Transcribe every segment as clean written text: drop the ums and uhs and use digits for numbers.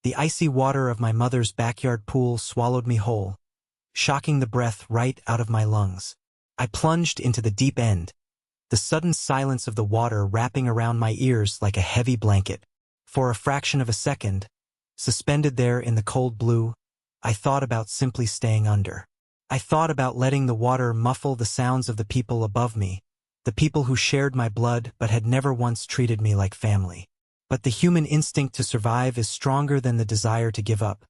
The icy water of my mother's backyard pool swallowed me whole, shocking the breath right out of my lungs. I plunged into the deep end, the sudden silence of the water wrapping around my ears like a heavy blanket. For a fraction of a second, suspended there in the cold blue, I thought about simply staying under. I thought about letting the water muffle the sounds of the people above me, the people who shared my blood but had never once treated me like family. But the human instinct to survive is stronger than the desire to give up,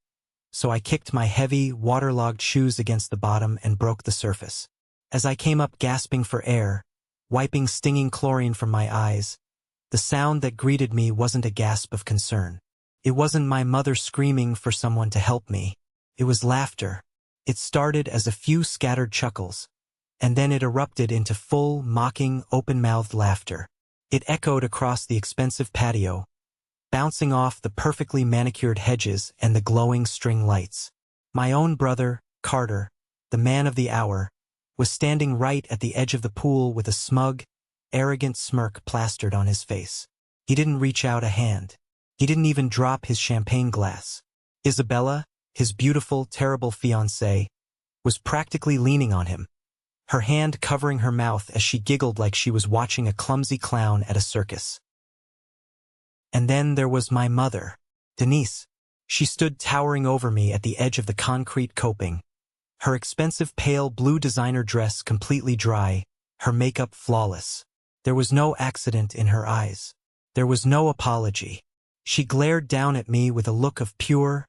so I kicked my heavy, waterlogged shoes against the bottom and broke the surface. As I came up gasping for air, wiping stinging chlorine from my eyes, the sound that greeted me wasn't a gasp of concern. It wasn't my mother screaming for someone to help me. It was laughter. It started as a few scattered chuckles, and then it erupted into full, mocking, open-mouthed laughter. It echoed across the expensive patio, bouncing off the perfectly manicured hedges and the glowing string lights. My own brother, Carter, the man of the hour, was standing right at the edge of the pool with a smug, arrogant smirk plastered on his face. He didn't reach out a hand. He didn't even drop his champagne glass. Isabella, his beautiful, terrible fiancée, was practically leaning on him, her hand covering her mouth as she giggled like she was watching a clumsy clown at a circus. And then there was my mother, Denise. She stood towering over me at the edge of the concrete coping, her expensive pale blue designer dress completely dry, her makeup flawless. There was no accident in her eyes. There was no apology. She glared down at me with a look of pure,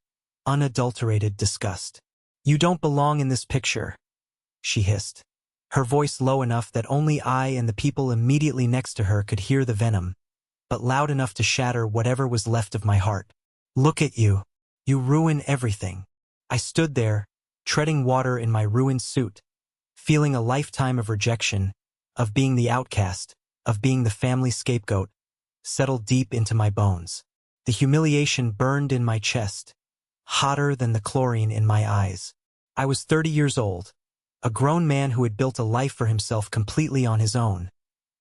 unadulterated disgust. "You don't belong in this picture," she hissed, her voice low enough that only I and the people immediately next to her could hear the venom, but loud enough to shatter whatever was left of my heart. "Look at you. You ruin everything." I stood there, treading water in my ruined suit, feeling a lifetime of rejection, of being the outcast, of being the family scapegoat, settled deep into my bones. The humiliation burned in my chest, hotter than the chlorine in my eyes. I was 30 years old, a grown man who had built a life for himself completely on his own,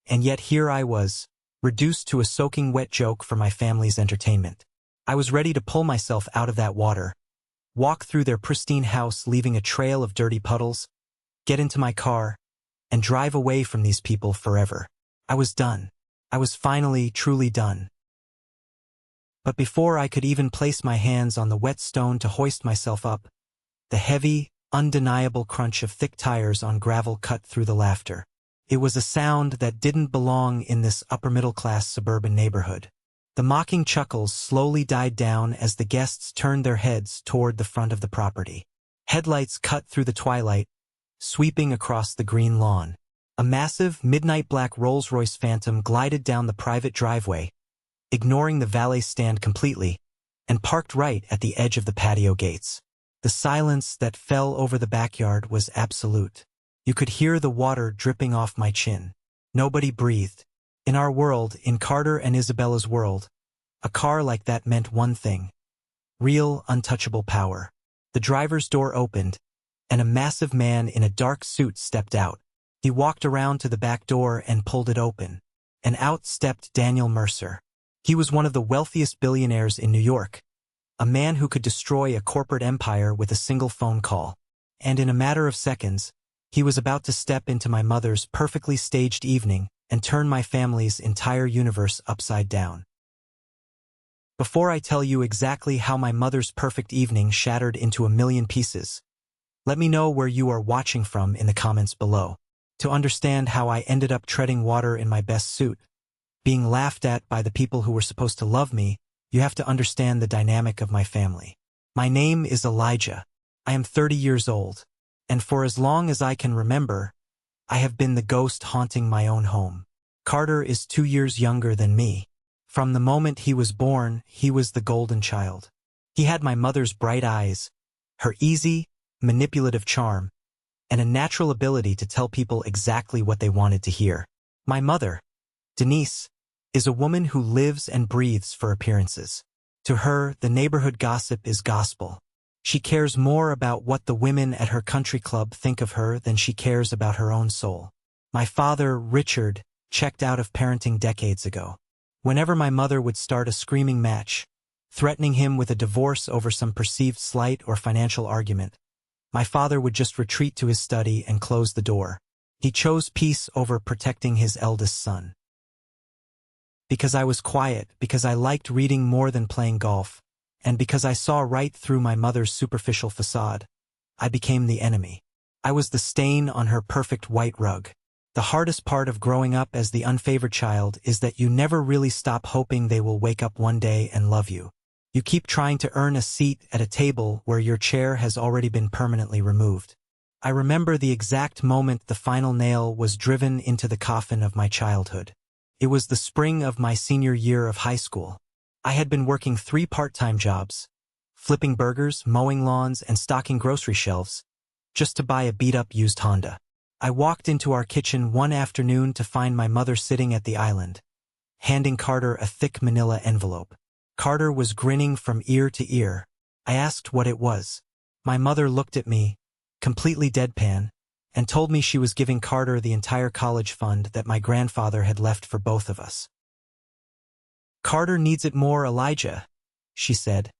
and yet here I was, reduced to a soaking wet joke for my family's entertainment. I was ready to pull myself out of that water, walk through their pristine house leaving a trail of dirty puddles, get into my car, and drive away from these people forever. I was done. I was finally, truly done. But before I could even place my hands on the wet stone to hoist myself up, the heavy, undeniable crunch of thick tires on gravel cut through the laughter. It was a sound that didn't belong in this upper-middle-class suburban neighborhood. The mocking chuckles slowly died down as the guests turned their heads toward the front of the property. Headlights cut through the twilight, sweeping across the green lawn. A massive, midnight black Rolls-Royce Phantom glided down the private driveway, ignoring the valet stand completely, and parked right at the edge of the patio gates. The silence that fell over the backyard was absolute. You could hear the water dripping off my chin. Nobody breathed. In our world, in Carter and Isabella's world, a car like that meant one thing: real, untouchable power. The driver's door opened, and a massive man in a dark suit stepped out. He walked around to the back door and pulled it open, and out stepped Daniel Mercer. He was one of the wealthiest billionaires in New York, a man who could destroy a corporate empire with a single phone call. And in a matter of seconds, he was about to step into my mother's perfectly staged evening and turn my family's entire universe upside down. Before I tell you exactly how my mother's perfect evening shattered into a million pieces, let me know where you are watching from in the comments below. To understand how I ended up treading water in my best suit, being laughed at by the people who were supposed to love me, you have to understand the dynamic of my family. My name is Elijah. I am 30 years old, and for as long as I can remember, I have been the ghost haunting my own home. Carter is 2 years younger than me. From the moment he was born, he was the golden child. He had my mother's bright eyes, her easy, manipulative charm, and a natural ability to tell people exactly what they wanted to hear. My mother, Denise, is a woman who lives and breathes for appearances. To her, the neighborhood gossip is gospel. She cares more about what the women at her country club think of her than she cares about her own soul. My father, Richard, checked out of parenting decades ago. Whenever my mother would start a screaming match, threatening him with a divorce over some perceived slight or financial argument. My father would just retreat to his study and close the door. He chose peace over protecting his eldest son. Because I was quiet, because I liked reading more than playing golf, and because I saw right through my mother's superficial facade, I became the enemy. I was the stain on her perfect white rug. The hardest part of growing up as the unfavored child is that you never really stop hoping they will wake up one day and love you. You keep trying to earn a seat at a table where your chair has already been permanently removed. I remember the exact moment the final nail was driven into the coffin of my childhood. It was the spring of my senior year of high school. I had been working 3 part-time jobs, flipping burgers, mowing lawns, and stocking grocery shelves, just to buy a beat-up used Honda. I walked into our kitchen one afternoon to find my mother sitting at the island, handing Carter a thick manila envelope. Carter was grinning from ear to ear. I asked what it was. My mother looked at me, completely deadpan, and told me she was giving Carter the entire college fund that my grandfather had left for both of us. "Carter needs it more, Elijah," she said,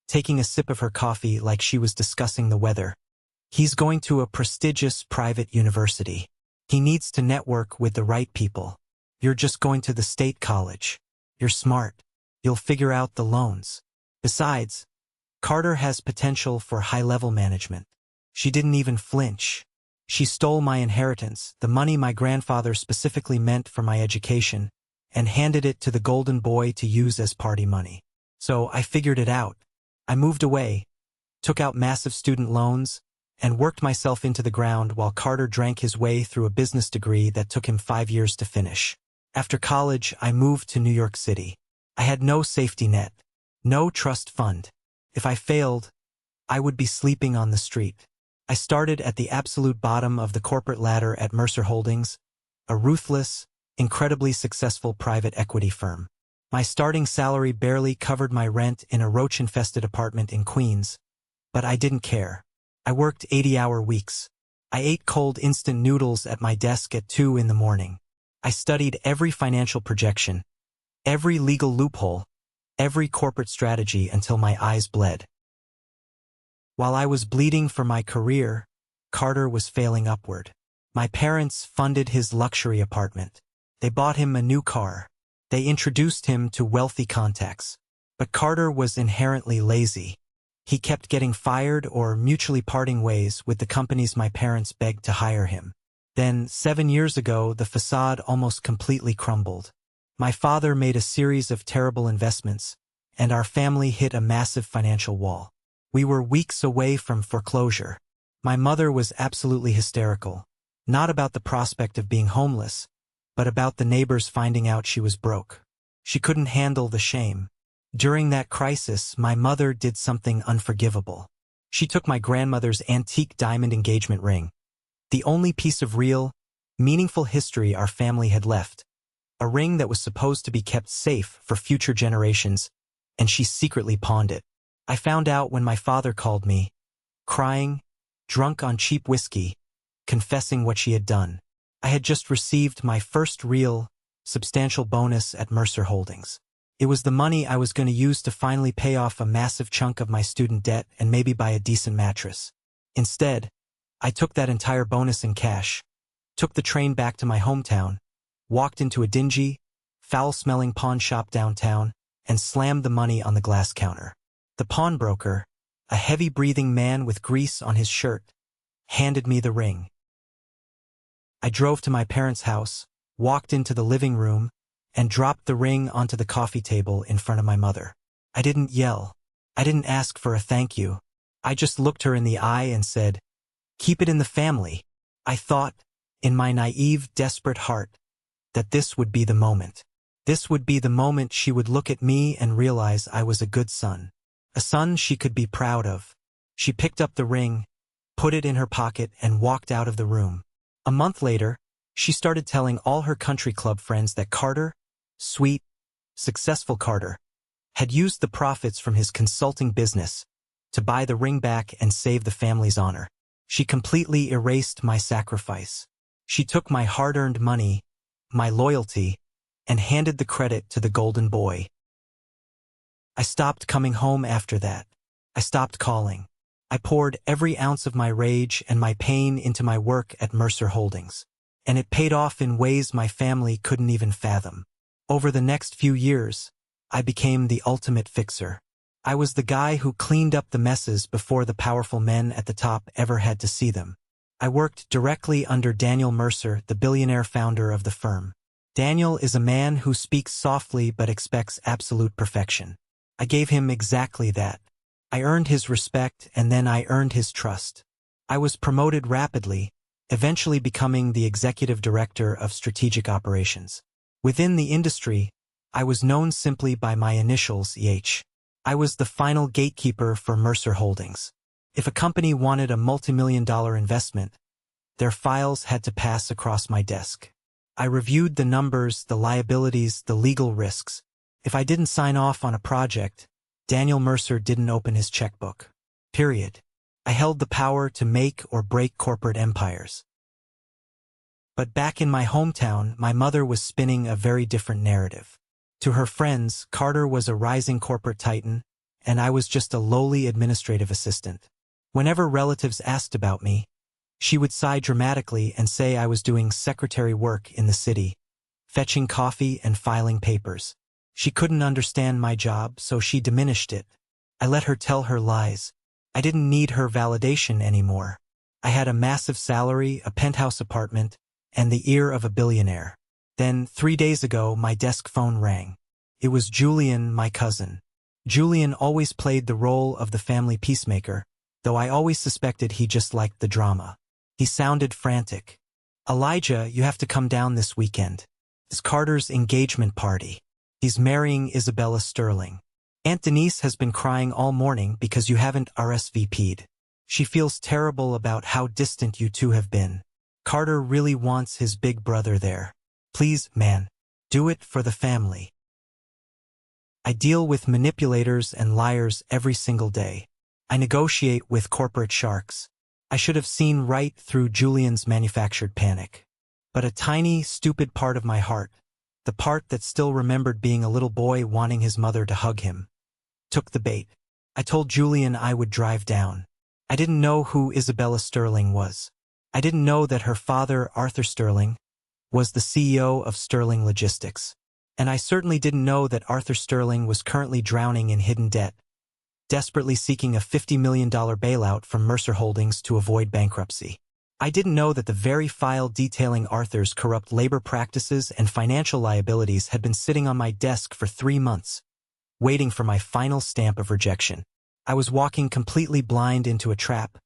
taking a sip of her coffee like she was discussing the weather. "He's going to a prestigious private university. He needs to network with the right people. You're just going to the state college. You're smart. You'll figure out the loans. Besides, Carter has potential for high-level management." She didn't even flinch. She stole my inheritance, the money my grandfather specifically meant for my education, and handed it to the golden boy to use as party money. So I figured it out. I moved away, took out massive student loans, and worked myself into the ground while Carter drank his way through a business degree that took him 5 years to finish. After college, I moved to New York City. I had no safety net, no trust fund. If I failed, I would be sleeping on the street. I started at the absolute bottom of the corporate ladder at Mercer Holdings, a ruthless, incredibly successful private equity firm. My starting salary barely covered my rent in a roach-infested apartment in Queens, but I didn't care. I worked 80-hour weeks. I ate cold instant noodles at my desk at 2 in the morning. I studied every financial projection, every legal loophole, every corporate strategy until my eyes bled. While I was bleeding for my career, Carter was failing upward. My parents funded his luxury apartment. They bought him a new car. They introduced him to wealthy contacts. But Carter was inherently lazy. He kept getting fired or mutually parting ways with the companies my parents begged to hire him. Then, 7 years ago, the facade almost completely crumbled. My father made a series of terrible investments, and our family hit a massive financial wall. We were weeks away from foreclosure. My mother was absolutely hysterical, not about the prospect of being homeless, but about the neighbors finding out she was broke. She couldn't handle the shame. During that crisis, my mother did something unforgivable. She took my grandmother's antique diamond engagement ring, the only piece of real, meaningful history our family had left, a ring that was supposed to be kept safe for future generations, and she secretly pawned it. I found out when my father called me, crying, drunk on cheap whiskey, confessing what she had done. I had just received my first real, substantial bonus at Mercer Holdings. It was the money I was going to use to finally pay off a massive chunk of my student debt and maybe buy a decent mattress. Instead, I took that entire bonus in cash, took the train back to my hometown, walked into a dingy, foul-smelling pawn shop downtown, and slammed the money on the glass counter. The pawnbroker, a heavy-breathing man with grease on his shirt, handed me the ring. I drove to my parents' house, walked into the living room, and dropped the ring onto the coffee table in front of my mother. I didn't yell. I didn't ask for a thank you. I just looked her in the eye and said, "Keep it in the family." I thought, in my naive, desperate heart, that this would be the moment. This would be the moment she would look at me and realize I was a good son. A son she could be proud of. She picked up the ring, put it in her pocket, and walked out of the room. A month later, she started telling all her country club friends that Carter, sweet, successful Carter, had used the profits from his consulting business to buy the ring back and save the family's honor. She completely erased my sacrifice. She took my hard-earned money, my loyalty, and handed the credit to the golden boy. I stopped coming home after that. I stopped calling. I poured every ounce of my rage and my pain into my work at Mercer Holdings. And it paid off in ways my family couldn't even fathom. Over the next few years, I became the ultimate fixer. I was the guy who cleaned up the messes before the powerful men at the top ever had to see them. I worked directly under Daniel Mercer, the billionaire founder of the firm. Daniel is a man who speaks softly but expects absolute perfection. I gave him exactly that. I earned his respect and then I earned his trust. I was promoted rapidly, eventually becoming the executive director of strategic operations. Within the industry, I was known simply by my initials, EH. I was the final gatekeeper for Mercer Holdings. If a company wanted a multi-million-dollar investment, their files had to pass across my desk. I reviewed the numbers, the liabilities, the legal risks. If I didn't sign off on a project, Daniel Mercer didn't open his checkbook. Period. I held the power to make or break corporate empires. But back in my hometown, my mother was spinning a very different narrative. To her friends, Carter was a rising corporate titan, and I was just a lowly administrative assistant. Whenever relatives asked about me, she would sigh dramatically and say I was doing secretary work in the city, fetching coffee and filing papers. She couldn't understand my job, so she diminished it. I let her tell her lies. I didn't need her validation anymore. I had a massive salary, a penthouse apartment, and the ear of a billionaire. Then, 3 days ago, my desk phone rang. It was Julian, my cousin. Julian always played the role of the family peacemaker, though I always suspected he just liked the drama. He sounded frantic. "Elijah, you have to come down this weekend. It's Carter's engagement party. He's marrying Isabella Sterling. Aunt Denise has been crying all morning because you haven't RSVP'd. She feels terrible about how distant you two have been. Carter really wants his big brother there. Please, man, do it for the family." I deal with manipulators and liars every single day. I negotiate with corporate sharks. I should have seen right through Julian's manufactured panic. But a tiny, stupid part of my heart, the part that still remembered being a little boy wanting his mother to hug him, took the bait. I told Julian I would drive down. I didn't know who Isabella Sterling was. I didn't know that her father, Arthur Sterling, was the CEO of Sterling Logistics. And I certainly didn't know that Arthur Sterling was currently drowning in hidden debt, desperately seeking a $50 million bailout from Mercer Holdings to avoid bankruptcy. I didn't know that the very file detailing Arthur's corrupt labor practices and financial liabilities had been sitting on my desk for 3 months, waiting for my final stamp of rejection. I was walking completely blind into a trap,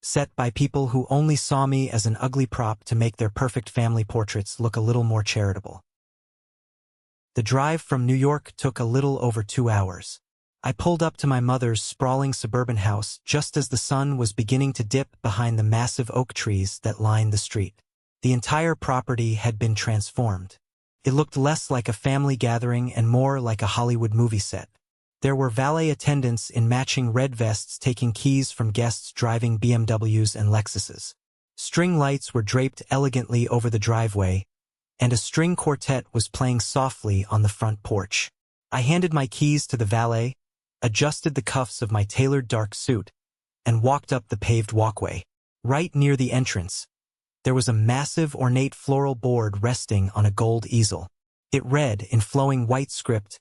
set by people who only saw me as an ugly prop to make their perfect family portraits look a little more charitable. The drive from New York took a little over 2 hours. I pulled up to my mother's sprawling suburban house just as the sun was beginning to dip behind the massive oak trees that lined the street. The entire property had been transformed. It looked less like a family gathering and more like a Hollywood movie set. There were valet attendants in matching red vests taking keys from guests driving BMWs and Lexuses. String lights were draped elegantly over the driveway, and a string quartet was playing softly on the front porch. I handed my keys to the valet, adjusted the cuffs of my tailored dark suit, and walked up the paved walkway. Right near the entrance, there was a massive ornate floral board resting on a gold easel. It read, in flowing white script,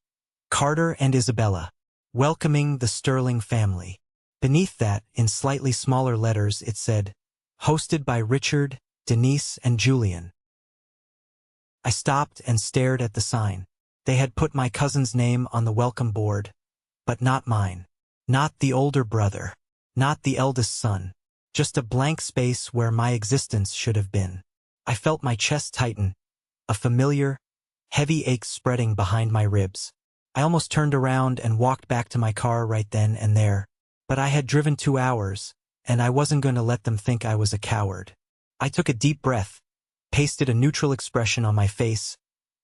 "Carter and Isabella, welcoming the Sterling family." Beneath that, in slightly smaller letters, it said, "Hosted by Richard, Denise, and Julian." I stopped and stared at the sign. They had put my cousin's name on the welcome board, but not mine. Not the older brother. Not the eldest son. Just a blank space where my existence should have been. I felt my chest tighten, a familiar, heavy ache spreading behind my ribs. I almost turned around and walked back to my car right then and there. But I had driven 2 hours, and I wasn't going to let them think I was a coward. I took a deep breath, pasted a neutral expression on my face,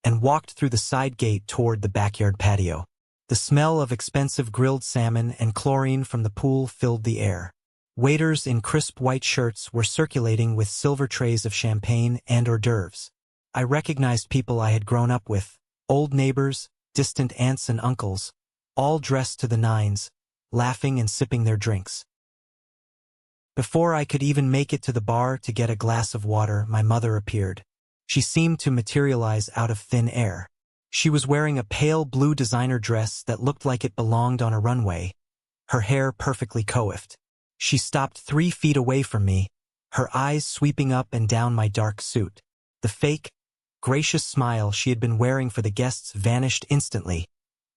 and walked through the side gate toward the backyard patio. The smell of expensive grilled salmon and chlorine from the pool filled the air. Waiters in crisp white shirts were circulating with silver trays of champagne and hors d'oeuvres. I recognized people I had grown up with, old neighbors, distant aunts and uncles, all dressed to the nines, laughing and sipping their drinks. Before I could even make it to the bar to get a glass of water, my mother appeared. She seemed to materialize out of thin air. She was wearing a pale blue designer dress that looked like it belonged on a runway, her hair perfectly coiffed. She stopped 3 feet away from me, her eyes sweeping up and down my dark suit. The fake, gracious smile she had been wearing for the guests vanished instantly,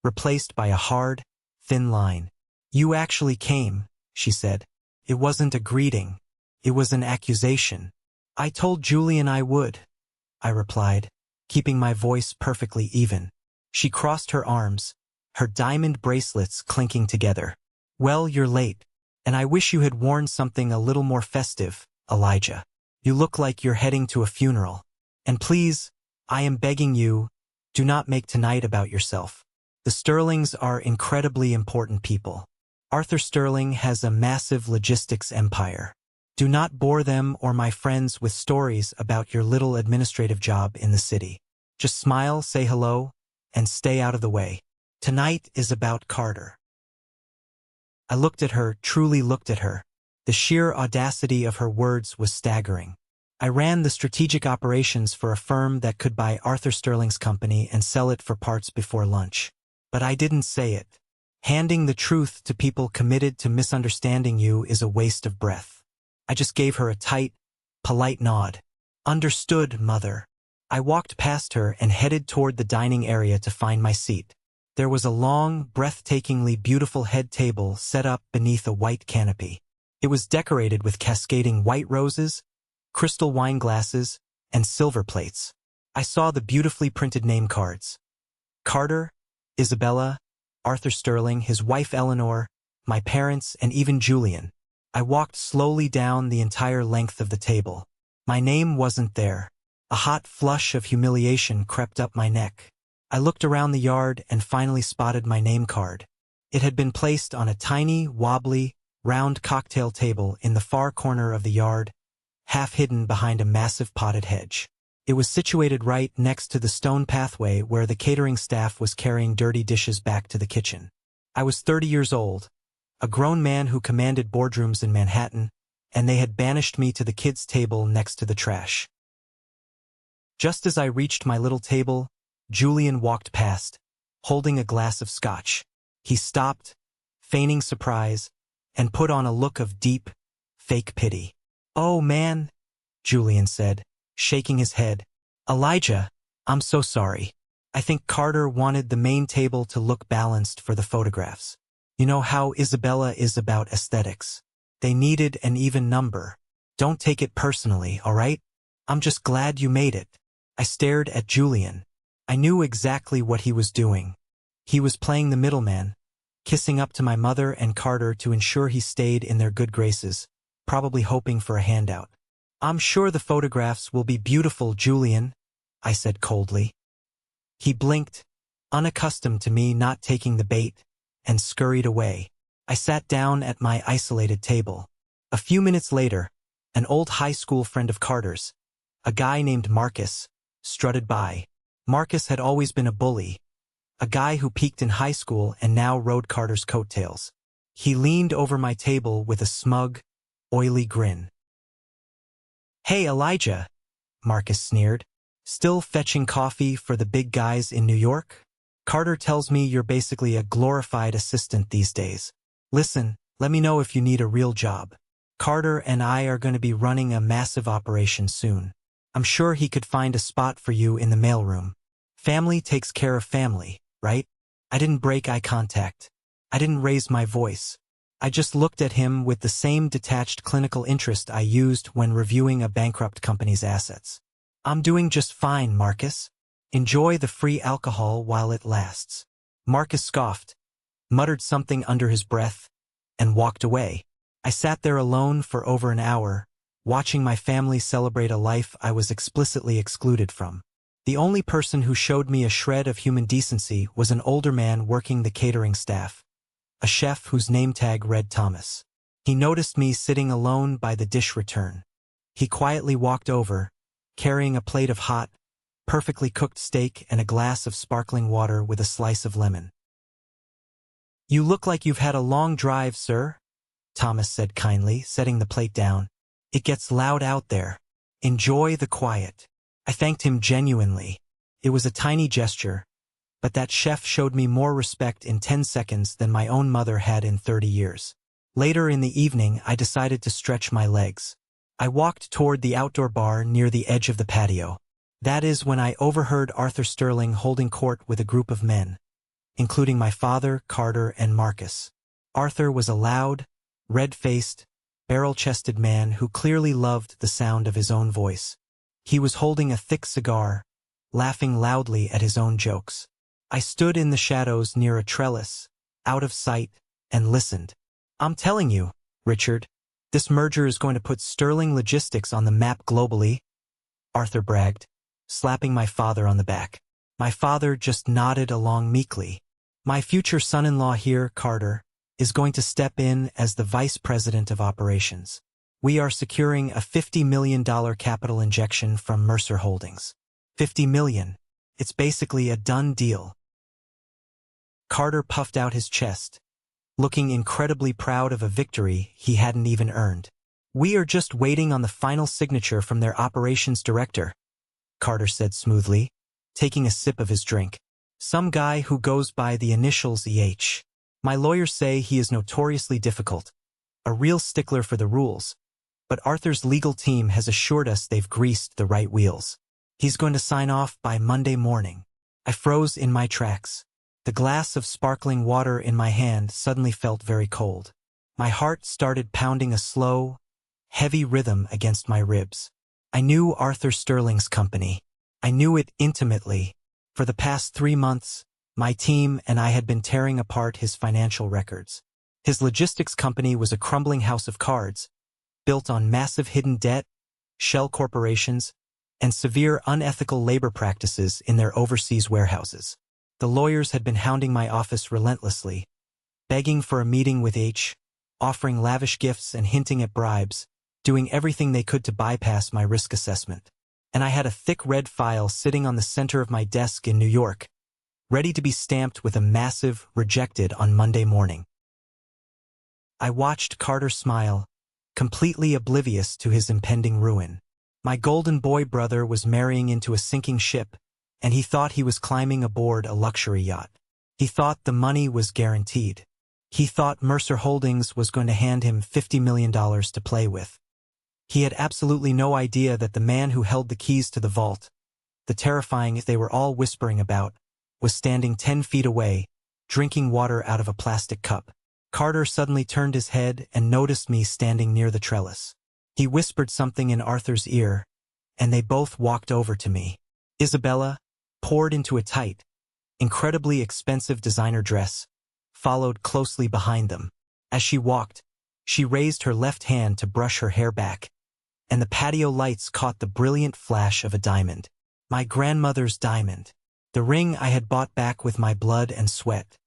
replaced by a hard, thin line. "You actually came," she said. "It wasn't a greeting. It was an accusation." "I told Julian I would," I replied, keeping my voice perfectly even. She crossed her arms, her diamond bracelets clinking together. "Well, you're late, and I wish you had worn something a little more festive, Elijah. You look like you're heading to a funeral. And please, I am begging you, do not make tonight about yourself. The Sterlings are incredibly important people. Arthur Sterling has a massive logistics empire. Do not bore them or my friends with stories about your little administrative job in the city. Just smile, say hello, and stay out of the way. Tonight is about Carter." I looked at her, truly looked at her. The sheer audacity of her words was staggering. I ran the strategic operations for a firm that could buy Arthur Sterling's company and sell it for parts before lunch. But I didn't say it. Handing the truth to people committed to misunderstanding you is a waste of breath. I just gave her a tight, polite nod. "Understood, Mother." I walked past her and headed toward the dining area to find my seat. There was a long, breathtakingly beautiful head table set up beneath a white canopy. It was decorated with cascading white roses, crystal wine glasses, and silver plates. I saw the beautifully printed name cards. Carter, Isabella, Arthur Sterling, his wife Eleanor, my parents, and even Julian. I walked slowly down the entire length of the table. My name wasn't there. A hot flush of humiliation crept up my neck. I looked around the yard and finally spotted my name card. It had been placed on a tiny, wobbly, round cocktail table in the far corner of the yard, half hidden behind a massive potted hedge. It was situated right next to the stone pathway where the catering staff was carrying dirty dishes back to the kitchen. I was 30 years old, a grown man who commanded boardrooms in Manhattan, and they had banished me to the kids' table next to the trash. Just as I reached my little table, Julian walked past, holding a glass of scotch. He stopped, feigning surprise, and put on a look of deep, fake pity. "Oh, man," Julian said, shaking his head. "Elijah, I'm so sorry. I think Carter wanted the main table to look balanced for the photographs. You know how Isabella is about aesthetics. They needed an even number. Don't take it personally, all right? I'm just glad you made it." I stared at Julian. I knew exactly what he was doing. He was playing the middleman, kissing up to my mother and Carter to ensure he stayed in their good graces, probably hoping for a handout. "I'm sure the photographs will be beautiful, Julian," I said coldly. He blinked, unaccustomed to me not taking the bait, and scurried away. I sat down at my isolated table. A few minutes later, an old high school friend of Carter's, a guy named Marcus, strutted by. Marcus had always been a bully, a guy who peaked in high school and now rode Carter's coattails. He leaned over my table with a smug, oily grin. "Hey, Elijah," Marcus sneered. "Still fetching coffee for the big guys in New York? Carter tells me you're basically a glorified assistant these days. Listen, let me know if you need a real job. Carter and I are going to be running a massive operation soon. I'm sure he could find a spot for you in the mailroom. Family takes care of family, right?" I didn't break eye contact. I didn't raise my voice. I just looked at him with the same detached clinical interest I used when reviewing a bankrupt company's assets. "I'm doing just fine, Marcus. Enjoy the free alcohol while it lasts." Marcus scoffed, muttered something under his breath, and walked away. I sat there alone for over an hour, watching my family celebrate a life I was explicitly excluded from. The only person who showed me a shred of human decency was an older man working the catering staff, a chef whose name tag read Thomas. He noticed me sitting alone by the dish return. He quietly walked over, carrying a plate of hot, perfectly cooked steak and a glass of sparkling water with a slice of lemon. "You look like you've had a long drive, sir," Thomas said kindly, setting the plate down. "It gets loud out there. Enjoy the quiet." I thanked him genuinely. It was a tiny gesture, but that chef showed me more respect in 10 seconds than my own mother had in 30 years. Later in the evening, I decided to stretch my legs. I walked toward the outdoor bar near the edge of the patio. That is when I overheard Arthur Sterling holding court with a group of men, including my father, Carter, and Marcus. Arthur was a loud, red-faced, barrel-chested man who clearly loved the sound of his own voice. He was holding a thick cigar, laughing loudly at his own jokes. I stood in the shadows near a trellis, out of sight, and listened. "I'm telling you, Richard, this merger is going to put Sterling Logistics on the map globally," Arthur bragged, slapping my father on the back. My father just nodded along meekly. "My future son-in-law here, Carter, is going to step in as the vice president of operations. We are securing a $50 million capital injection from Mercer Holdings. $50 million. It's basically a done deal." Carter puffed out his chest, looking incredibly proud of a victory he hadn't even earned. "We are just waiting on the final signature from their operations director," Carter said smoothly, taking a sip of his drink. "Some guy who goes by the initials EH. My lawyers say he is notoriously difficult, a real stickler for the rules, but Arthur's legal team has assured us they've greased the right wheels. He's going to sign off by Monday morning." I froze in my tracks. The glass of sparkling water in my hand suddenly felt very cold. My heart started pounding a slow, heavy rhythm against my ribs. I knew Arthur Sterling's company. I knew it intimately. For the past 3 months, my team and I had been tearing apart his financial records. His logistics company was a crumbling house of cards, built on massive hidden debt, shell corporations, and severe unethical labor practices in their overseas warehouses. The lawyers had been hounding my office relentlessly, begging for a meeting with H, offering lavish gifts and hinting at bribes, doing everything they could to bypass my risk assessment. And I had a thick red file sitting on the center of my desk in New York, ready to be stamped with a massive "rejected" on Monday morning. I watched Carter smile, completely oblivious to his impending ruin. My golden boy brother was marrying into a sinking ship, and he thought he was climbing aboard a luxury yacht. He thought the money was guaranteed. He thought Mercer Holdings was going to hand him $50 million to play with. He had absolutely no idea that the man who held the keys to the vault, the terrifying they were all whispering about, was standing 10 feet away, drinking water out of a plastic cup. Carter suddenly turned his head and noticed me standing near the trellis. He whispered something in Arthur's ear, and they both walked over to me. Isabella, poured into a tight, incredibly expensive designer dress, followed closely behind them. As she walked, she raised her left hand to brush her hair back, and the patio lights caught the brilliant flash of a diamond. My grandmother's diamond. The ring I had bought back with my blood and sweat.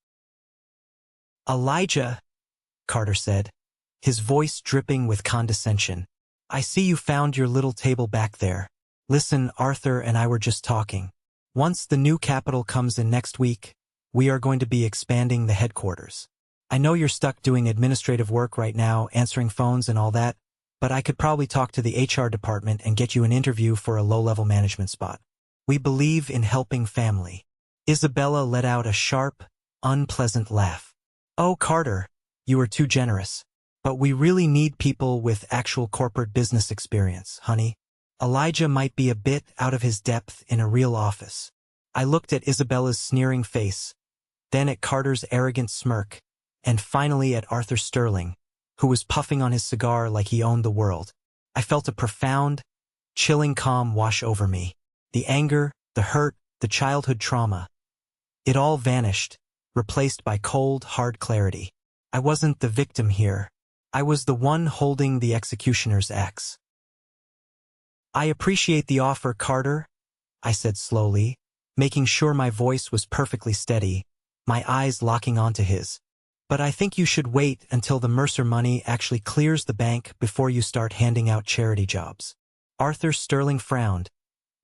"Elijah," Carter said, his voice dripping with condescension. "I see you found your little table back there. Listen, Arthur and I were just talking. Once the new capital comes in next week, we are going to be expanding the headquarters. I know you're stuck doing administrative work right now, answering phones and all that, but I could probably talk to the HR department and get you an interview for a low-level management spot. We believe in helping family." Isabella let out a sharp, unpleasant laugh. "Oh, Carter, you are too generous. But we really need people with actual corporate business experience, honey. Elijah might be a bit out of his depth in a real office." I looked at Isabella's sneering face, then at Carter's arrogant smirk, and finally at Arthur Sterling, who was puffing on his cigar like he owned the world. I felt a profound, chilling calm wash over me. The anger, the hurt, the childhood trauma. It all vanished, replaced by cold, hard clarity. I wasn't the victim here. I was the one holding the executioner's axe. "I appreciate the offer, Carter," I said slowly, making sure my voice was perfectly steady, my eyes locking onto his. "But I think you should wait until the Mercer money actually clears the bank before you start handing out charity jobs." Arthur Sterling frowned,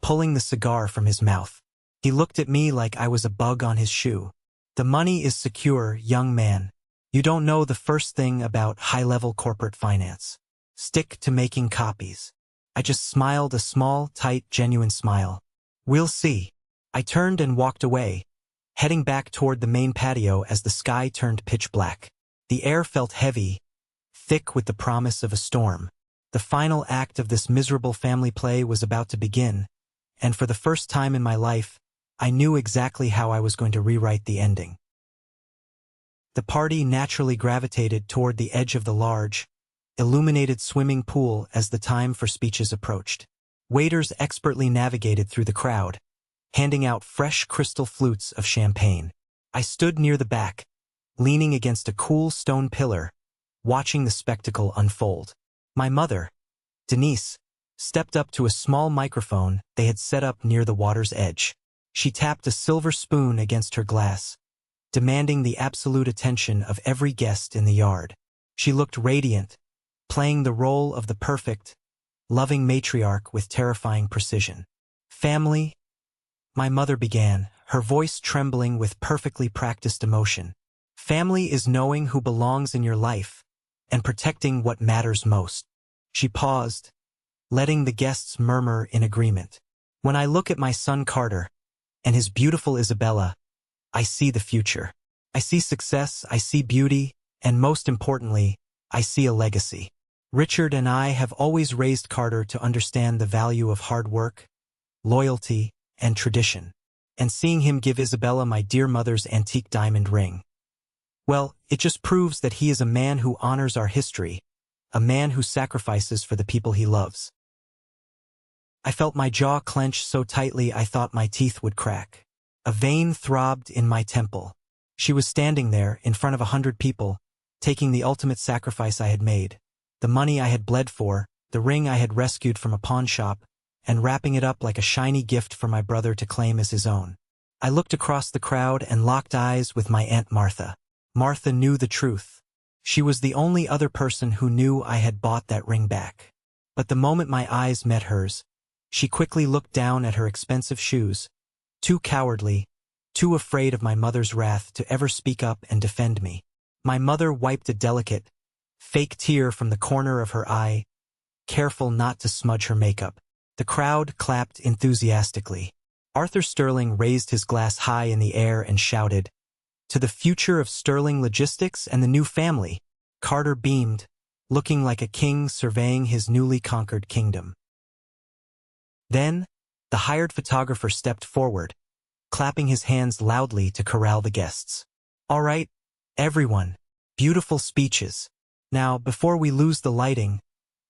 pulling the cigar from his mouth. He looked at me like I was a bug on his shoe. The money is secure, young man. You don't know the first thing about high-level corporate finance. Stick to making copies. I just smiled a small, tight, genuine smile. We'll see. I turned and walked away, heading back toward the main patio as the sky turned pitch black. The air felt heavy, thick with the promise of a storm. The final act of this miserable family play was about to begin, and for the first time in my life, I knew exactly how I was going to rewrite the ending. The party naturally gravitated toward the edge of the large, illuminated swimming pool as the time for speeches approached. Waiters expertly navigated through the crowd, handing out fresh crystal flutes of champagne. I stood near the back, leaning against a cool stone pillar, watching the spectacle unfold. My mother, Denise, stepped up to a small microphone they had set up near the water's edge. She tapped a silver spoon against her glass, demanding the absolute attention of every guest in the yard. She looked radiant, playing the role of the perfect, loving matriarch with terrifying precision. Family, my mother began, her voice trembling with perfectly practiced emotion. Family is knowing who belongs in your life and protecting what matters most. She paused, letting the guests murmur in agreement. When I look at my son Carter and his beautiful Isabella, I see the future. I see success, I see beauty, and most importantly, I see a legacy. Richard and I have always raised Carter to understand the value of hard work, loyalty, and tradition. And seeing him give Isabella my dear mother's antique diamond ring, well, it just proves that he is a man who honors our history, a man who sacrifices for the people he loves. I felt my jaw clench so tightly I thought my teeth would crack. A vein throbbed in my temple. She was standing there, in front of 100 people, taking the ultimate sacrifice I had made, the money I had bled for, the ring I had rescued from a pawn shop, and wrapping it up like a shiny gift for my brother to claim as his own. I looked across the crowd and locked eyes with my Aunt Martha. Martha knew the truth. She was the only other person who knew I had bought that ring back. But the moment my eyes met hers, she quickly looked down at her expensive shoes, too cowardly, too afraid of my mother's wrath to ever speak up and defend me. My mother wiped a delicate, fake tear from the corner of her eye, careful not to smudge her makeup. The crowd clapped enthusiastically. Arthur Sterling raised his glass high in the air and shouted, "To the future of Sterling Logistics and the new family." Carter beamed, looking like a king surveying his newly conquered kingdom. Then, the hired photographer stepped forward, clapping his hands loudly to corral the guests. "All right, everyone, beautiful speeches. Now, before we lose the lighting,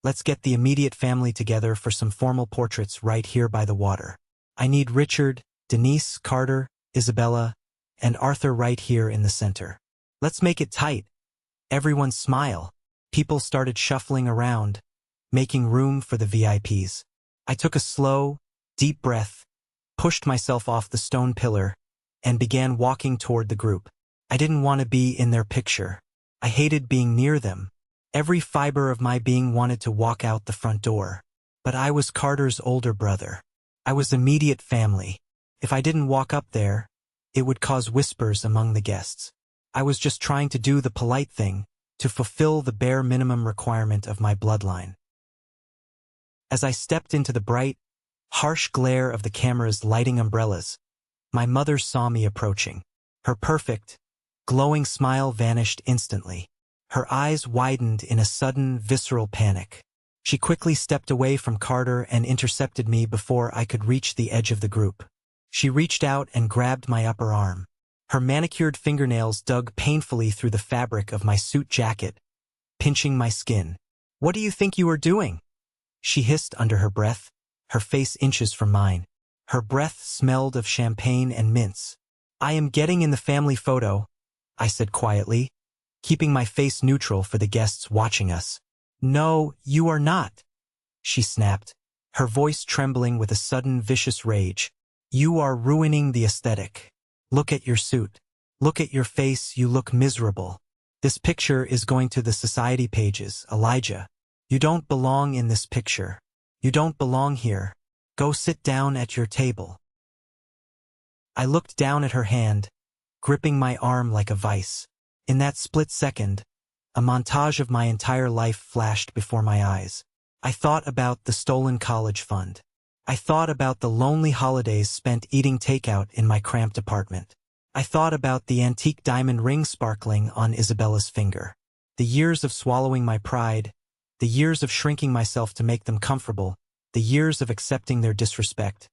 let's get the immediate family together for some formal portraits right here by the water. I need Richard, Denise, Carter, Isabella, and Arthur right here in the center. Let's make it tight. Everyone smile." People started shuffling around, making room for the VIPs. I took a slow, deep breath, pushed myself off the stone pillar, and began walking toward the group. I didn't want to be in their picture. I hated being near them. Every fiber of my being wanted to walk out the front door. But I was Carter's older brother. I was immediate family. If I didn't walk up there, it would cause whispers among the guests. I was just trying to do the polite thing, to fulfill the bare minimum requirement of my bloodline. As I stepped into the bright, harsh glare of the camera's lighting umbrellas, my mother saw me approaching. Her perfect, glowing smile vanished instantly. Her eyes widened in a sudden, visceral panic. She quickly stepped away from Carter and intercepted me before I could reach the edge of the group. She reached out and grabbed my upper arm. Her manicured fingernails dug painfully through the fabric of my suit jacket, pinching my skin. "What do you think you are doing?" she hissed under her breath, her face inches from mine. Her breath smelled of champagne and mints. "I am getting in the family photo," I said quietly, keeping my face neutral for the guests watching us. "No, you are not," she snapped, her voice trembling with a sudden vicious rage. "You are ruining the aesthetic. Look at your suit. Look at your face, you look miserable. This picture is going to the society pages, Elijah. You don't belong in this picture. You don't belong here. Go sit down at your table." I looked down at her hand, gripping my arm like a vice. In that split second, a montage of my entire life flashed before my eyes. I thought about the stolen college fund. I thought about the lonely holidays spent eating takeout in my cramped apartment. I thought about the antique diamond ring sparkling on Isabella's finger. The years of swallowing my pride, the years of shrinking myself to make them comfortable, the years of accepting their disrespect.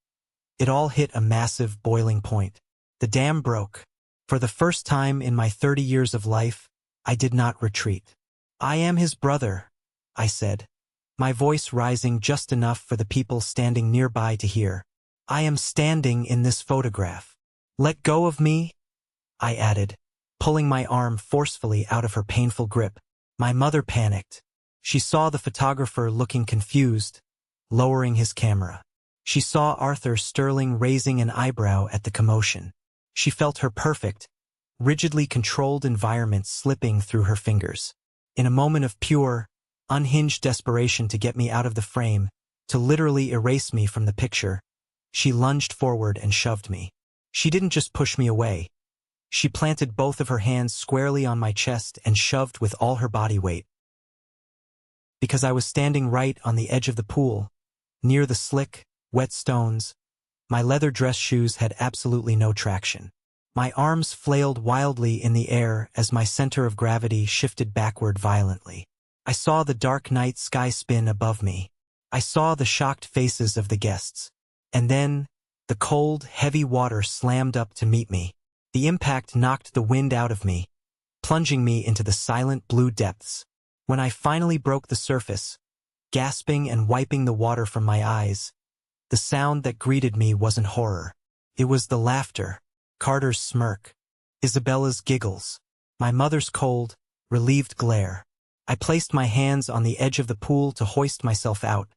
It all hit a massive boiling point. The dam broke. For the first time in my 30 years of life, I did not retreat. "I am his brother," I said, my voice rising just enough for the people standing nearby to hear. "I am standing in this photograph. Let go of me," I added, pulling my arm forcefully out of her painful grip. My mother panicked. She saw the photographer looking confused, lowering his camera. She saw Arthur Sterling raising an eyebrow at the commotion. She felt her perfect, rigidly controlled environment slipping through her fingers. In a moment of pure, unhinged desperation to get me out of the frame, to literally erase me from the picture, she lunged forward and shoved me. She didn't just push me away. She planted both of her hands squarely on my chest and shoved with all her body weight. Because I was standing right on the edge of the pool, near the slick, wet stones, my leather dress shoes had absolutely no traction. My arms flailed wildly in the air as my center of gravity shifted backward violently. I saw the dark night sky spin above me. I saw the shocked faces of the guests. And then, the cold, heavy water slammed up to meet me. The impact knocked the wind out of me, plunging me into the silent blue depths. When I finally broke the surface, gasping and wiping the water from my eyes, the sound that greeted me wasn't horror. It was the laughter, Carter's smirk, Isabella's giggles, my mother's cold, relieved glare. I placed my hands on the edge of the pool to hoist myself out,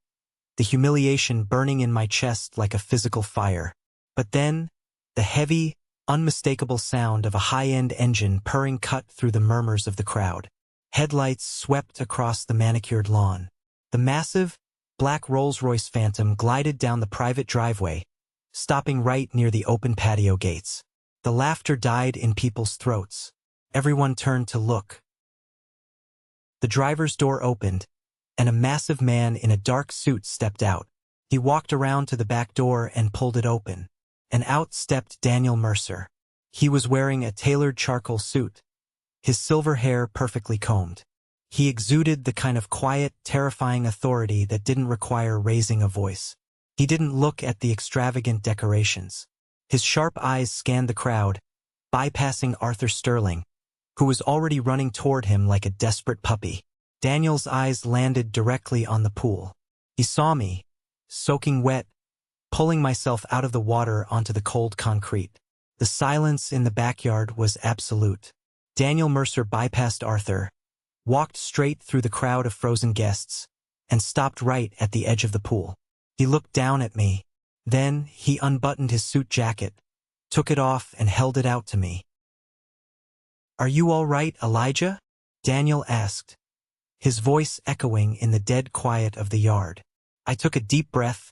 the humiliation burning in my chest like a physical fire. But then, the heavy, unmistakable sound of a high-end engine purring cut through the murmurs of the crowd. Headlights swept across the manicured lawn. The massive, black Rolls-Royce Phantom glided down the private driveway, stopping right near the open patio gates. The laughter died in people's throats. Everyone turned to look. The driver's door opened, and a massive man in a dark suit stepped out. He walked around to the back door and pulled it open. And out stepped Daniel Mercer. He was wearing a tailored charcoal suit, his silver hair perfectly combed. He exuded the kind of quiet, terrifying authority that didn't require raising a voice. He didn't look at the extravagant decorations. His sharp eyes scanned the crowd, bypassing Arthur Sterling, who was already running toward him like a desperate puppy. Daniel's eyes landed directly on the pool. He saw me, soaking wet, pulling myself out of the water onto the cold concrete. The silence in the backyard was absolute. Daniel Mercer bypassed Arthur, walked straight through the crowd of frozen guests, and stopped right at the edge of the pool. He looked down at me. Then he unbuttoned his suit jacket, took it off and held it out to me. "Are you all right, Elijah?" Daniel asked, his voice echoing in the dead quiet of the yard. I took a deep breath,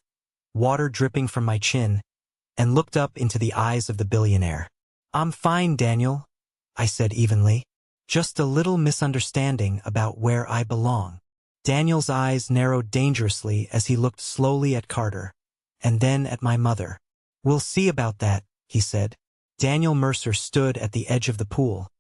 water dripping from my chin, and looked up into the eyes of the billionaire. "I'm fine, Daniel," I said evenly. "Just a little misunderstanding about where I belong." Daniel's eyes narrowed dangerously as he looked slowly at Carter, and then at my mother. "We'll see about that," he said. Daniel Mercer stood at the edge of the pool,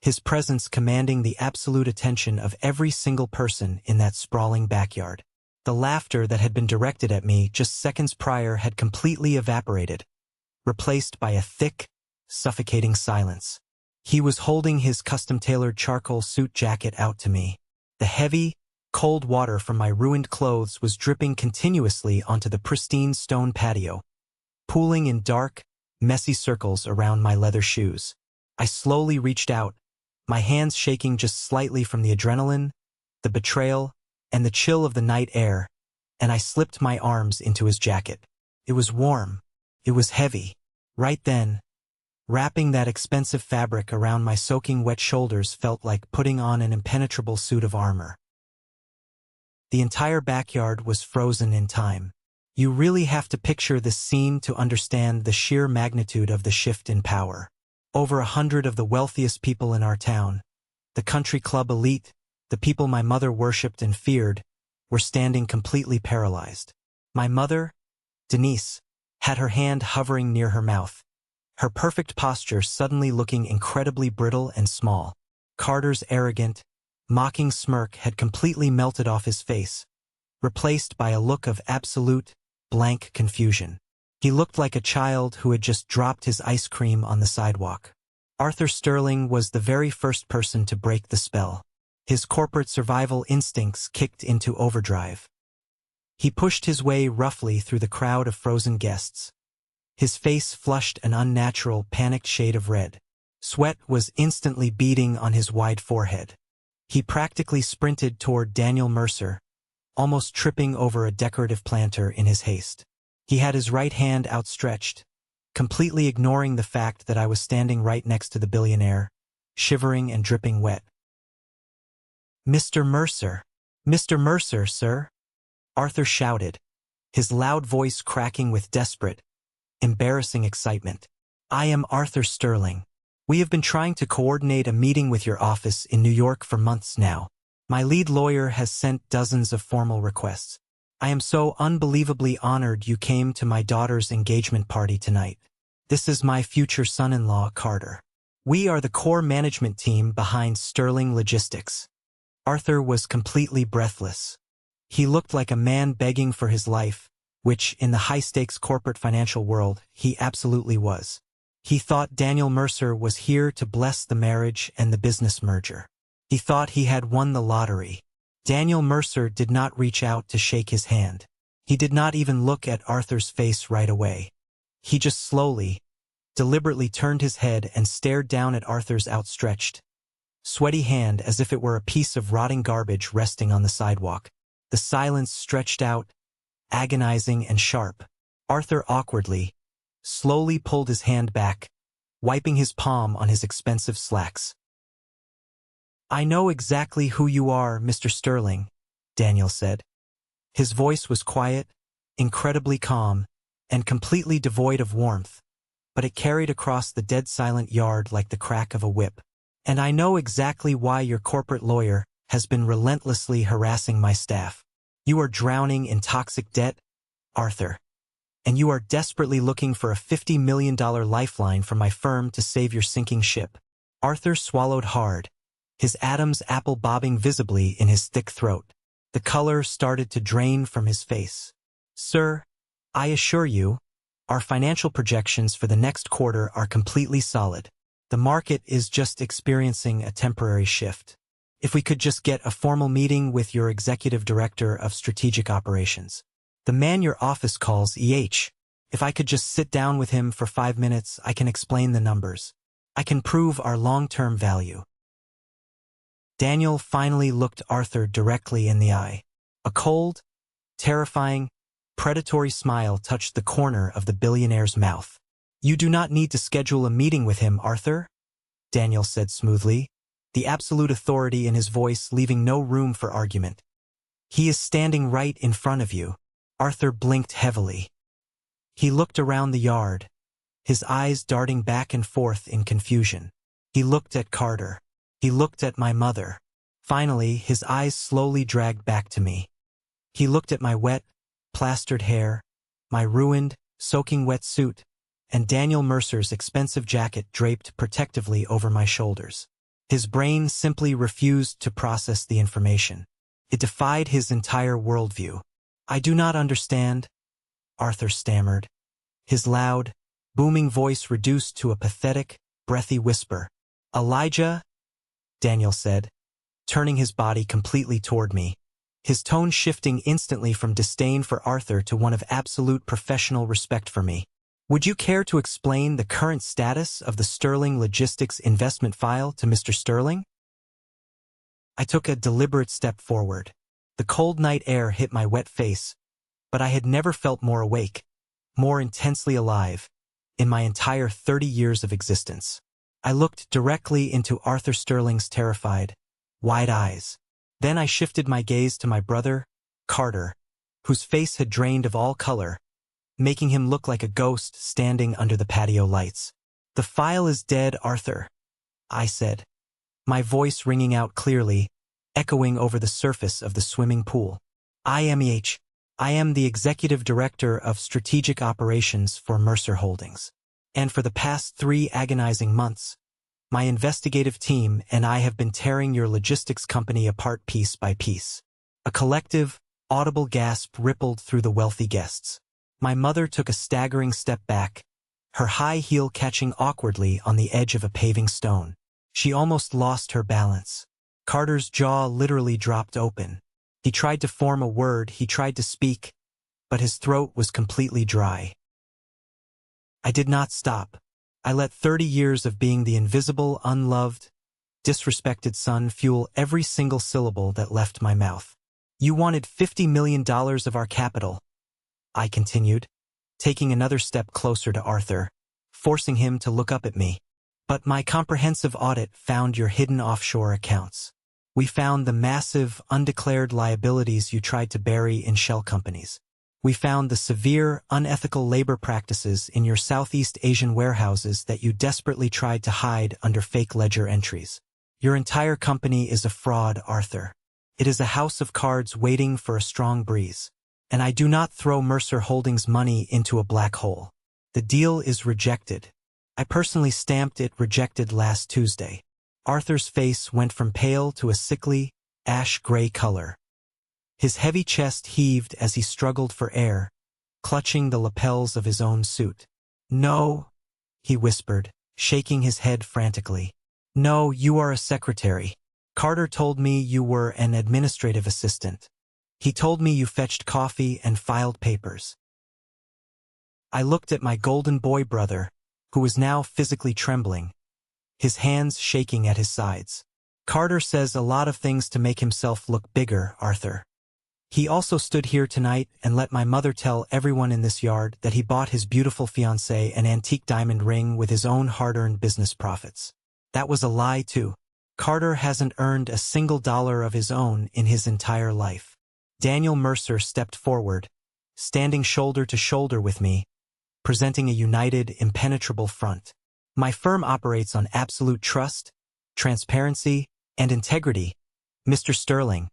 his presence commanding the absolute attention of every single person in that sprawling backyard. The laughter that had been directed at me just seconds prior had completely evaporated, replaced by a thick, suffocating silence. He was holding his custom-tailored charcoal suit jacket out to me. The heavy, cold water from my ruined clothes was dripping continuously onto the pristine stone patio, pooling in dark, messy circles around my leather shoes. I slowly reached out, my hands shaking just slightly from the adrenaline, the betrayal, and the chill of the night air, and I slipped my arms into his jacket. It was warm. It was heavy. Right then, wrapping that expensive fabric around my soaking wet shoulders felt like putting on an impenetrable suit of armor. The entire backyard was frozen in time. You really have to picture this scene to understand the sheer magnitude of the shift in power. Over 100 of the wealthiest people in our town, the country club elite, the people my mother worshipped and feared, were standing completely paralyzed. My mother, Denise, had her hand hovering near her mouth, her perfect posture suddenly looking incredibly brittle and small. Carter's arrogant, mocking smirk had completely melted off his face, replaced by a look of absolute, blank confusion. He looked like a child who had just dropped his ice cream on the sidewalk. Arthur Sterling was the very first person to break the spell. His corporate survival instincts kicked into overdrive. He pushed his way roughly through the crowd of frozen guests. His face flushed an unnatural, panicked shade of red. Sweat was instantly beading on his wide forehead. He practically sprinted toward Daniel Mercer, almost tripping over a decorative planter in his haste. He had his right hand outstretched, completely ignoring the fact that I was standing right next to the billionaire, shivering and dripping wet. "Mr. Mercer! Mr. Mercer, sir!" Arthur shouted, his loud voice cracking with desperate, embarrassing excitement. "I am Arthur Sterling. We have been trying to coordinate a meeting with your office in New York for months now. My lead lawyer has sent dozens of formal requests. I am so unbelievably honored you came to my daughter's engagement party tonight. This is my future son-in-law, Carter. We are the core management team behind Sterling Logistics." Arthur was completely breathless. He looked like a man begging for his life, which, in the high-stakes corporate financial world, he absolutely was. He thought Daniel Mercer was here to bless the marriage and the business merger. He thought he had won the lottery. Daniel Mercer did not reach out to shake his hand. He did not even look at Arthur's face right away. He just slowly, deliberately turned his head and stared down at Arthur's outstretched, sweaty hand as if it were a piece of rotting garbage resting on the sidewalk. The silence stretched out, agonizing and sharp. Arthur awkwardly, slowly pulled his hand back, wiping his palm on his expensive slacks. "I know exactly who you are, Mr. Sterling," Daniel said. His voice was quiet, incredibly calm, and completely devoid of warmth, but it carried across the dead-silent yard like the crack of a whip. "And I know exactly why your corporate lawyer has been relentlessly harassing my staff. You are drowning in toxic debt, Arthur, and you are desperately looking for a $50 million lifeline from my firm to save your sinking ship." Arthur swallowed hard, his Adam's apple bobbing visibly in his thick throat. The color started to drain from his face. "Sir, I assure you, our financial projections for the next quarter are completely solid. The market is just experiencing a temporary shift. If we could just get a formal meeting with your executive director of strategic operations. The man your office calls EH. If I could just sit down with him for 5 minutes, I can explain the numbers. I can prove our long-term value." Daniel finally looked Arthur directly in the eye. A cold, terrifying, predatory smile touched the corner of the billionaire's mouth. "You do not need to schedule a meeting with him, Arthur," Daniel said smoothly, the absolute authority in his voice leaving no room for argument. "He is standing right in front of you." Arthur blinked heavily. He looked around the yard, his eyes darting back and forth in confusion. He looked at Carter. He looked at my mother. Finally, his eyes slowly dragged back to me. He looked at my wet, plastered hair, my ruined, soaking wet suit, and Daniel Mercer's expensive jacket draped protectively over my shoulders. His brain simply refused to process the information. It defied his entire worldview. "I do not understand," Arthur stammered, his loud, booming voice reduced to a pathetic, breathy whisper. "Elijah," Daniel said, turning his body completely toward me, his tone shifting instantly from disdain for Arthur to one of absolute professional respect for me. "Would you care to explain the current status of the Sterling Logistics investment file to Mr. Sterling?" I took a deliberate step forward. The cold night air hit my wet face, but I had never felt more awake, more intensely alive, in my entire 30 years of existence. I looked directly into Arthur Sterling's terrified, wide eyes. Then I shifted my gaze to my brother, Carter, whose face had drained of all color, making him look like a ghost standing under the patio lights. "The file is dead, Arthur," I said, my voice ringing out clearly, echoing over the surface of the swimming pool. I am the Executive Director of Strategic Operations for Mercer Holdings. And for the past 3 agonizing months, my investigative team and I have been tearing your logistics company apart piece by piece. A collective, audible gasp rippled through the wealthy guests. My mother took a staggering step back, her high heel catching awkwardly on the edge of a paving stone. She almost lost her balance. Carter's jaw literally dropped open. He tried to form a word, he tried to speak, but his throat was completely dry. I did not stop. I let 30 years of being the invisible, unloved, disrespected son fuel every single syllable that left my mouth. "You wanted $50 million of our capital," I continued, taking another step closer to Arthur, forcing him to look up at me. "But my comprehensive audit found your hidden offshore accounts. We found the massive, undeclared liabilities you tried to bury in shell companies. We found the severe, unethical labor practices in your Southeast Asian warehouses that you desperately tried to hide under fake ledger entries. Your entire company is a fraud, Arthur. It is a house of cards waiting for a strong breeze. And I do not throw Mercer Holdings money into a black hole. The deal is rejected. I personally stamped it rejected last Tuesday." Arthur's face went from pale to a sickly, ash-gray color. His heavy chest heaved as he struggled for air, clutching the lapels of his own suit. "No," he whispered, shaking his head frantically. "No, you are a secretary. Carter told me you were an administrative assistant. He told me you fetched coffee and filed papers." I looked at my golden boy brother, who was now physically trembling, his hands shaking at his sides. "Carter says a lot of things to make himself look bigger, Arthur. He also stood here tonight and let my mother tell everyone in this yard that he bought his beautiful fiancée an antique diamond ring with his own hard-earned business profits. That was a lie, too. Carter hasn't earned a single dollar of his own in his entire life." Daniel Mercer stepped forward, standing shoulder to shoulder with me, presenting a united, impenetrable front. "My firm operates on absolute trust, transparency, and integrity, Mr. Sterling,"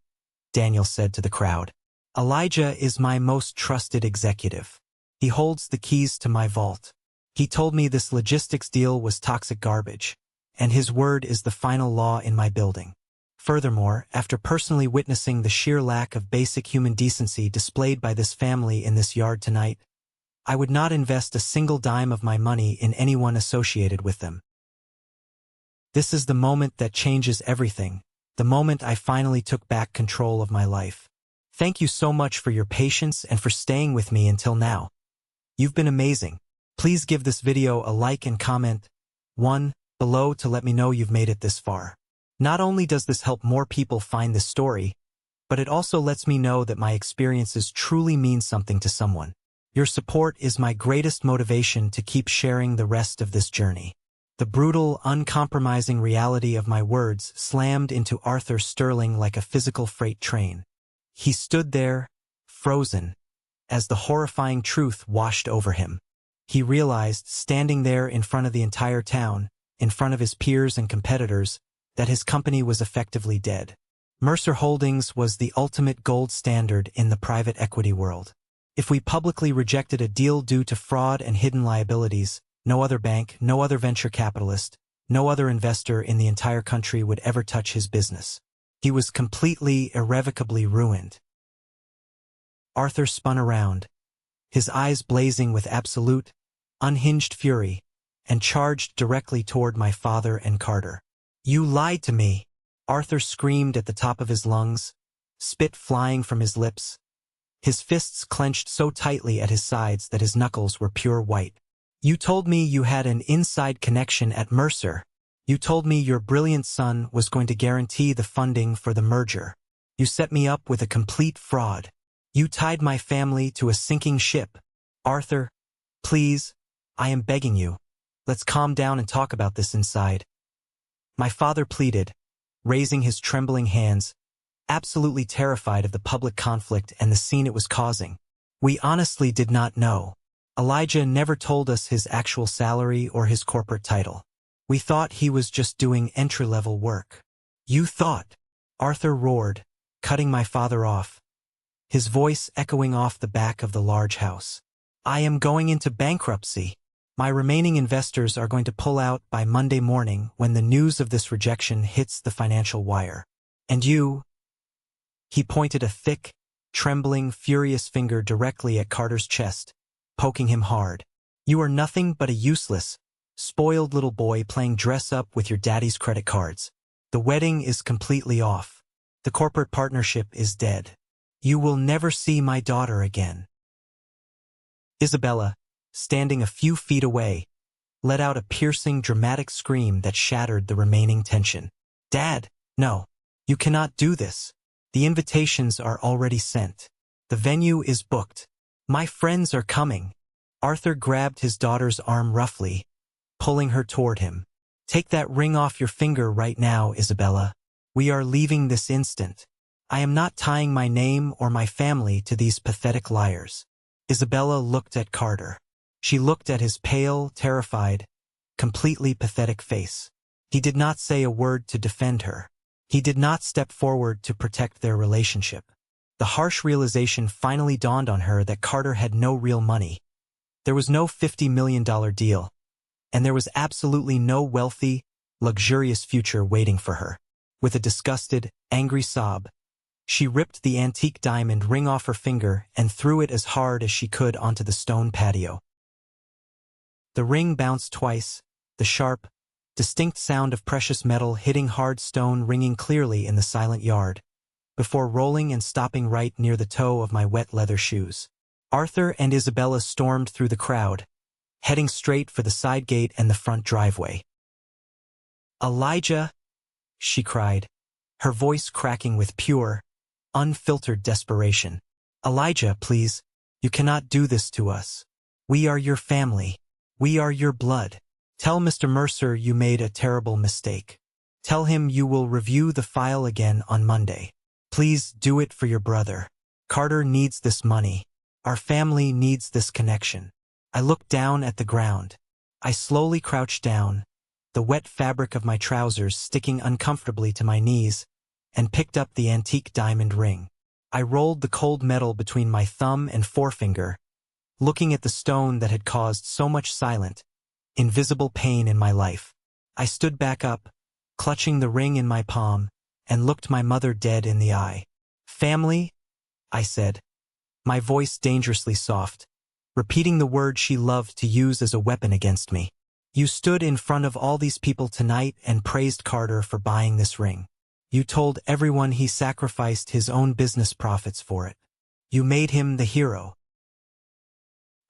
Daniel said to the crowd. "Elijah is my most trusted executive. He holds the keys to my vault. He told me this logistics deal was toxic garbage, and his word is the final law in my building. Furthermore, after personally witnessing the sheer lack of basic human decency displayed by this family in this yard tonight, I would not invest a single dime of my money in anyone associated with them. This is the moment that changes everything, the moment I finally took back control of my life. Thank you so much for your patience and for staying with me until now. You've been amazing. Please give this video a like and comment one below to let me know you've made it this far. Not only does this help more people find this story, but it also lets me know that my experiences truly mean something to someone. Your support is my greatest motivation to keep sharing the rest of this journey. The brutal, uncompromising reality of my words slammed into Arthur Sterling like a physical freight train. He stood there, frozen, as the horrifying truth washed over him. He realized, standing there in front of the entire town, in front of his peers and competitors, that his company was effectively dead. Mercer Holdings was the ultimate gold standard in the private equity world. If we publicly rejected a deal due to fraud and hidden liabilities, no other bank, no other venture capitalist, no other investor in the entire country would ever touch his business. He was completely, irrevocably ruined. Arthur spun around, his eyes blazing with absolute, unhinged fury, and charged directly toward my father and Carter. "You lied to me!" Arthur screamed at the top of his lungs, spit flying from his lips, his fists clenched so tightly at his sides that his knuckles were pure white. "You told me you had an inside connection at Mercer. You told me your brilliant son was going to guarantee the funding for the merger. You set me up with a complete fraud. You tied my family to a sinking ship. Arthur, please, I am begging you. Let's calm down and talk about this inside." My father pleaded, raising his trembling hands, absolutely terrified of the public conflict and the scene it was causing. "We honestly did not know. Elijah never told us his actual salary or his corporate title. We thought he was just doing entry-level work. You thought? Arthur roared, cutting my father off, his voice echoing off the back of the large house. I am going into bankruptcy. My remaining investors are going to pull out by Monday morning when the news of this rejection hits the financial wire. And you? He pointed a thick, trembling, furious finger directly at Carter's chest, poking him hard. You are nothing but a useless, spoiled little boy playing dress-up with your daddy's credit cards. The wedding is completely off. The corporate partnership is dead. You will never see my daughter again. Isabella, standing a few feet away, let out a piercing, dramatic scream that shattered the remaining tension. Dad, no. You cannot do this. The invitations are already sent. The venue is booked. My friends are coming. Arthur grabbed his daughter's arm roughly, pulling her toward him. Take that ring off your finger right now, Isabella. We are leaving this instant. I am not tying my name or my family to these pathetic liars. Isabella looked at Carter. She looked at his pale, terrified, completely pathetic face. He did not say a word to defend her. He did not step forward to protect their relationship. The harsh realization finally dawned on her that Carter had no real money. There was no $50 million deal, and there was absolutely no wealthy, luxurious future waiting for her. With a disgusted, angry sob, she ripped the antique diamond ring off her finger and threw it as hard as she could onto the stone patio. The ring bounced twice, the sharp, distinct sound of precious metal hitting hard stone ringing clearly in the silent yard, before rolling and stopping right near the toe of my wet leather shoes. Arthur and Isabella stormed through the crowd, heading straight for the side gate and the front driveway. Elijah, she cried, her voice cracking with pure, unfiltered desperation. Elijah, please, you cannot do this to us. We are your family. We are your blood. Tell Mr. Mercer you made a terrible mistake. Tell him you will review the file again on Monday. Please do it for your brother. Carter needs this money. Our family needs this connection. I looked down at the ground. I slowly crouched down, the wet fabric of my trousers sticking uncomfortably to my knees, and picked up the antique diamond ring. I rolled the cold metal between my thumb and forefinger, looking at the stone that had caused so much silent, invisible pain in my life. I stood back up, clutching the ring in my palm, and looked my mother dead in the eye. Family, I said, my voice dangerously soft, repeating the word she loved to use as a weapon against me. You stood in front of all these people tonight and praised Carter for buying this ring. You told everyone he sacrificed his own business profits for it. You made him the hero.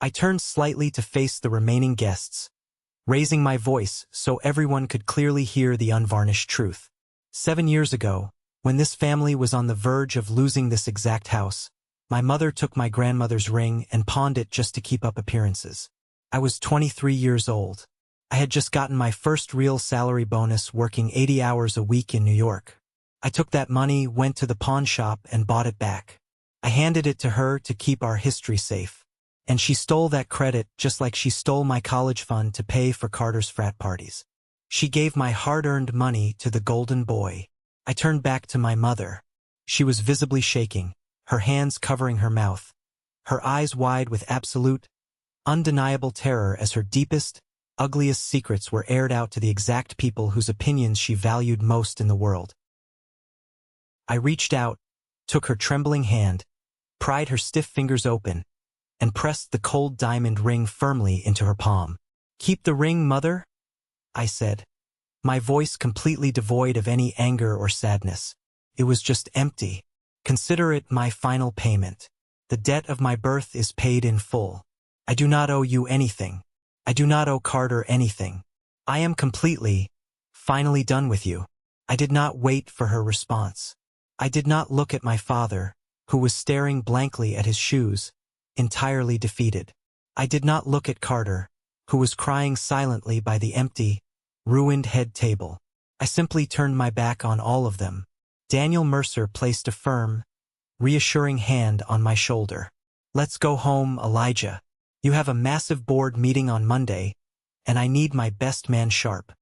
I turned slightly to face the remaining guests, raising my voice so everyone could clearly hear the unvarnished truth. 7 years ago, when this family was on the verge of losing this exact house, my mother took my grandmother's ring and pawned it just to keep up appearances. I was 23 years old. I had just gotten my first real salary bonus working 80 hours a week in New York. I took that money, went to the pawn shop, and bought it back. I handed it to her to keep our history safe. And she stole that credit just like she stole my college fund to pay for Carter's frat parties. She gave my hard-earned money to the golden boy. I turned back to my mother. She was visibly shaking, her hands covering her mouth, her eyes wide with absolute, undeniable terror as her deepest, ugliest secrets were aired out to the exact people whose opinions she valued most in the world. I reached out, took her trembling hand, pried her stiff fingers open, and pressed the cold diamond ring firmly into her palm. Keep the ring, Mother, I said, my voice completely devoid of any anger or sadness. It was just empty. Consider it my final payment. The debt of my birth is paid in full. I do not owe you anything. I do not owe Carter anything. I am completely, finally done with you. I did not wait for her response. I did not look at my father, who was staring blankly at his shoes, entirely defeated. I did not look at Carter, who was crying silently by the empty, ruined head table. I simply turned my back on all of them. Daniel Mercer placed a firm, reassuring hand on my shoulder. Let's go home, Elijah. You have a massive board meeting on Monday, and I need my best man sharp.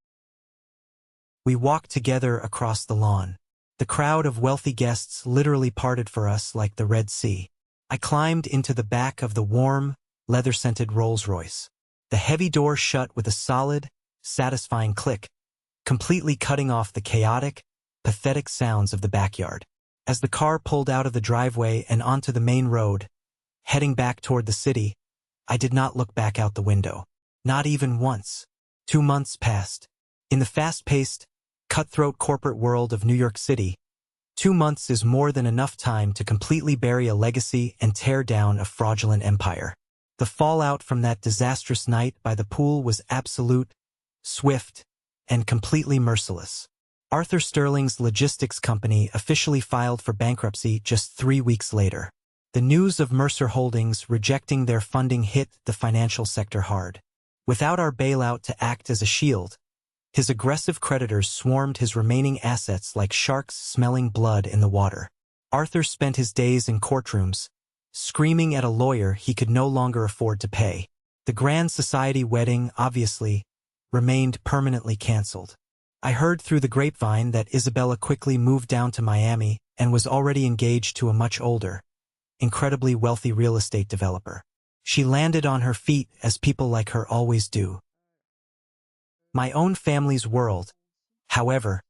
We walked together across the lawn. The crowd of wealthy guests literally parted for us like the Red Sea. I climbed into the back of the warm, leather-scented Rolls-Royce. The heavy door shut with a solid, satisfying click, completely cutting off the chaotic, pathetic sounds of the backyard. As the car pulled out of the driveway and onto the main road, heading back toward the city, I did not look back out the window. Not even once. 2 months passed. In the fast-paced, cutthroat corporate world of New York City, 2 months is more than enough time to completely bury a legacy and tear down a fraudulent empire. The fallout from that disastrous night by the pool was absolute, swift, and completely merciless. Arthur Sterling's logistics company officially filed for bankruptcy just 3 weeks later. The news of Mercer Holdings rejecting their funding hit the financial sector hard. Without our bailout to act as a shield, his aggressive creditors swarmed his remaining assets like sharks smelling blood in the water. Arthur spent his days in courtrooms, screaming at a lawyer he could no longer afford to pay. The grand society wedding, obviously, remained permanently canceled. I heard through the grapevine that Isabella quickly moved down to Miami and was already engaged to a much older, incredibly wealthy real estate developer. She landed on her feet as people like her always do. My own family's world, however,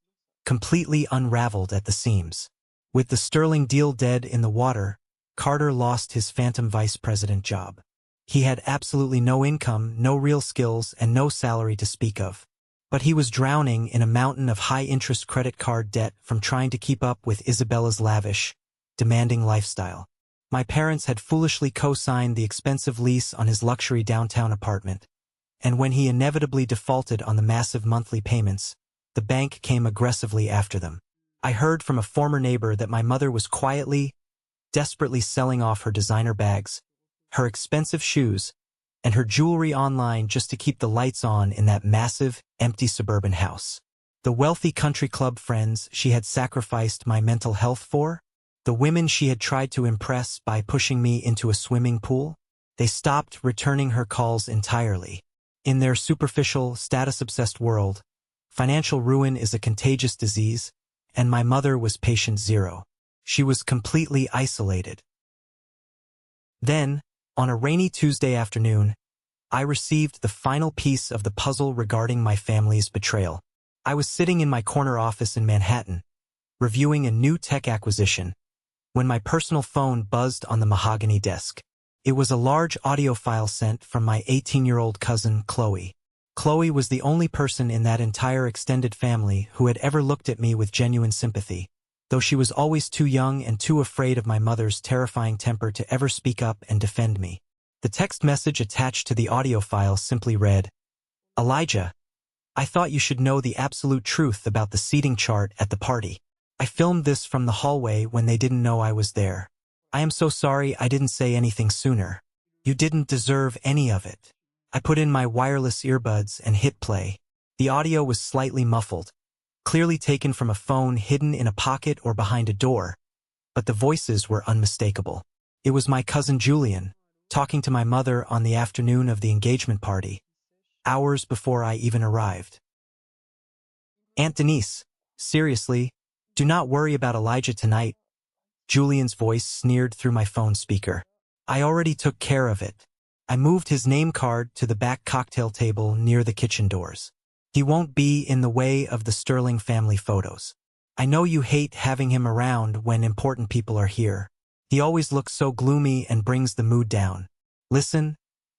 completely unraveled at the seams. With the Sterling deal dead in the water, Carter lost his phantom vice president job. He had absolutely no income, no real skills, and no salary to speak of. But he was drowning in a mountain of high-interest credit card debt from trying to keep up with Isabella's lavish, demanding lifestyle. My parents had foolishly co-signed the expensive lease on his luxury downtown apartment, and when he inevitably defaulted on the massive monthly payments, the bank came aggressively after them. I heard from a former neighbor that my mother was quietly, desperately selling off her designer bags, her expensive shoes, and her jewelry online just to keep the lights on in that massive, empty suburban house. The wealthy country club friends she had sacrificed my mental health for, the women she had tried to impress by pushing me into a swimming pool, they stopped returning her calls entirely. In their superficial, status-obsessed world, financial ruin is a contagious disease, and my mother was patient zero. She was completely isolated. Then, on a rainy Tuesday afternoon, I received the final piece of the puzzle regarding my family's betrayal. I was sitting in my corner office in Manhattan, reviewing a new tech acquisition, when my personal phone buzzed on the mahogany desk. It was a large audio file sent from my 18-year-old cousin, Chloe. Chloe was the only person in that entire extended family who had ever looked at me with genuine sympathy, though she was always too young and too afraid of my mother's terrifying temper to ever speak up and defend me. The text message attached to the audio file simply read, "Elijah, I thought you should know the absolute truth about the seating chart at the party. I filmed this from the hallway when they didn't know I was there. I am so sorry I didn't say anything sooner. You didn't deserve any of it." I put in my wireless earbuds and hit play. The audio was slightly muffled, clearly taken from a phone hidden in a pocket or behind a door, but the voices were unmistakable. It was my cousin Julian, talking to my mother on the afternoon of the engagement party, hours before I even arrived. "Aunt Denise, seriously, do not worry about Elijah tonight," Julian's voice sneered through my phone speaker. "I already took care of it. I moved his name card to the back cocktail table near the kitchen doors. He won't be in the way of the Sterling family photos. I know you hate having him around when important people are here. He always looks so gloomy and brings the mood down. Listen,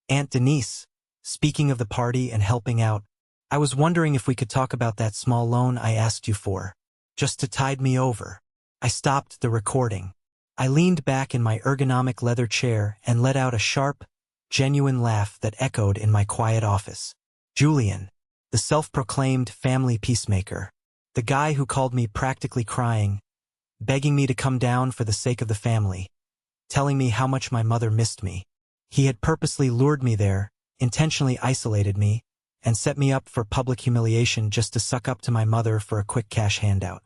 Aunt Denise, speaking of the party and helping out, I was wondering if we could talk about that small loan I asked you for, just to tide me over." I stopped the recording. I leaned back in my ergonomic leather chair and let out a sharp, genuine laugh that echoed in my quiet office. Julian, the self-proclaimed family peacemaker, the guy who called me practically crying, begging me to come down for the sake of the family, telling me how much my mother missed me. He had purposely lured me there, intentionally isolated me, and set me up for public humiliation just to suck up to my mother for a quick cash handout.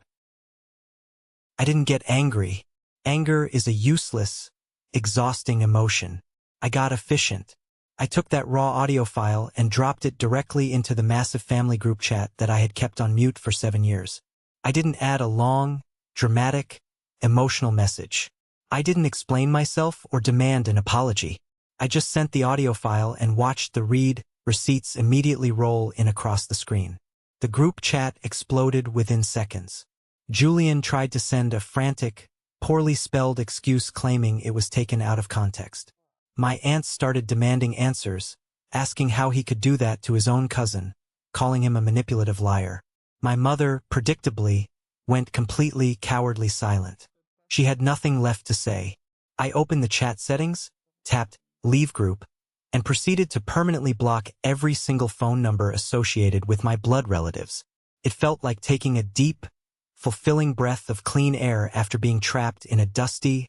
I didn't get angry. Anger is a useless, exhausting emotion. I got efficient. I took that raw audio file and dropped it directly into the massive family group chat that I had kept on mute for 7 years. I didn't add a long, dramatic, emotional message. I didn't explain myself or demand an apology. I just sent the audio file and watched the read receipts immediately roll in across the screen. The group chat exploded within seconds. Julian tried to send a frantic, poorly spelled excuse claiming it was taken out of context. My aunts started demanding answers, asking how he could do that to his own cousin, calling him a manipulative liar. My mother, predictably, went completely cowardly silent. She had nothing left to say. I opened the chat settings, tapped Leave Group, and proceeded to permanently block every single phone number associated with my blood relatives. It felt like taking a deep, fulfilling breath of clean air after being trapped in a dusty,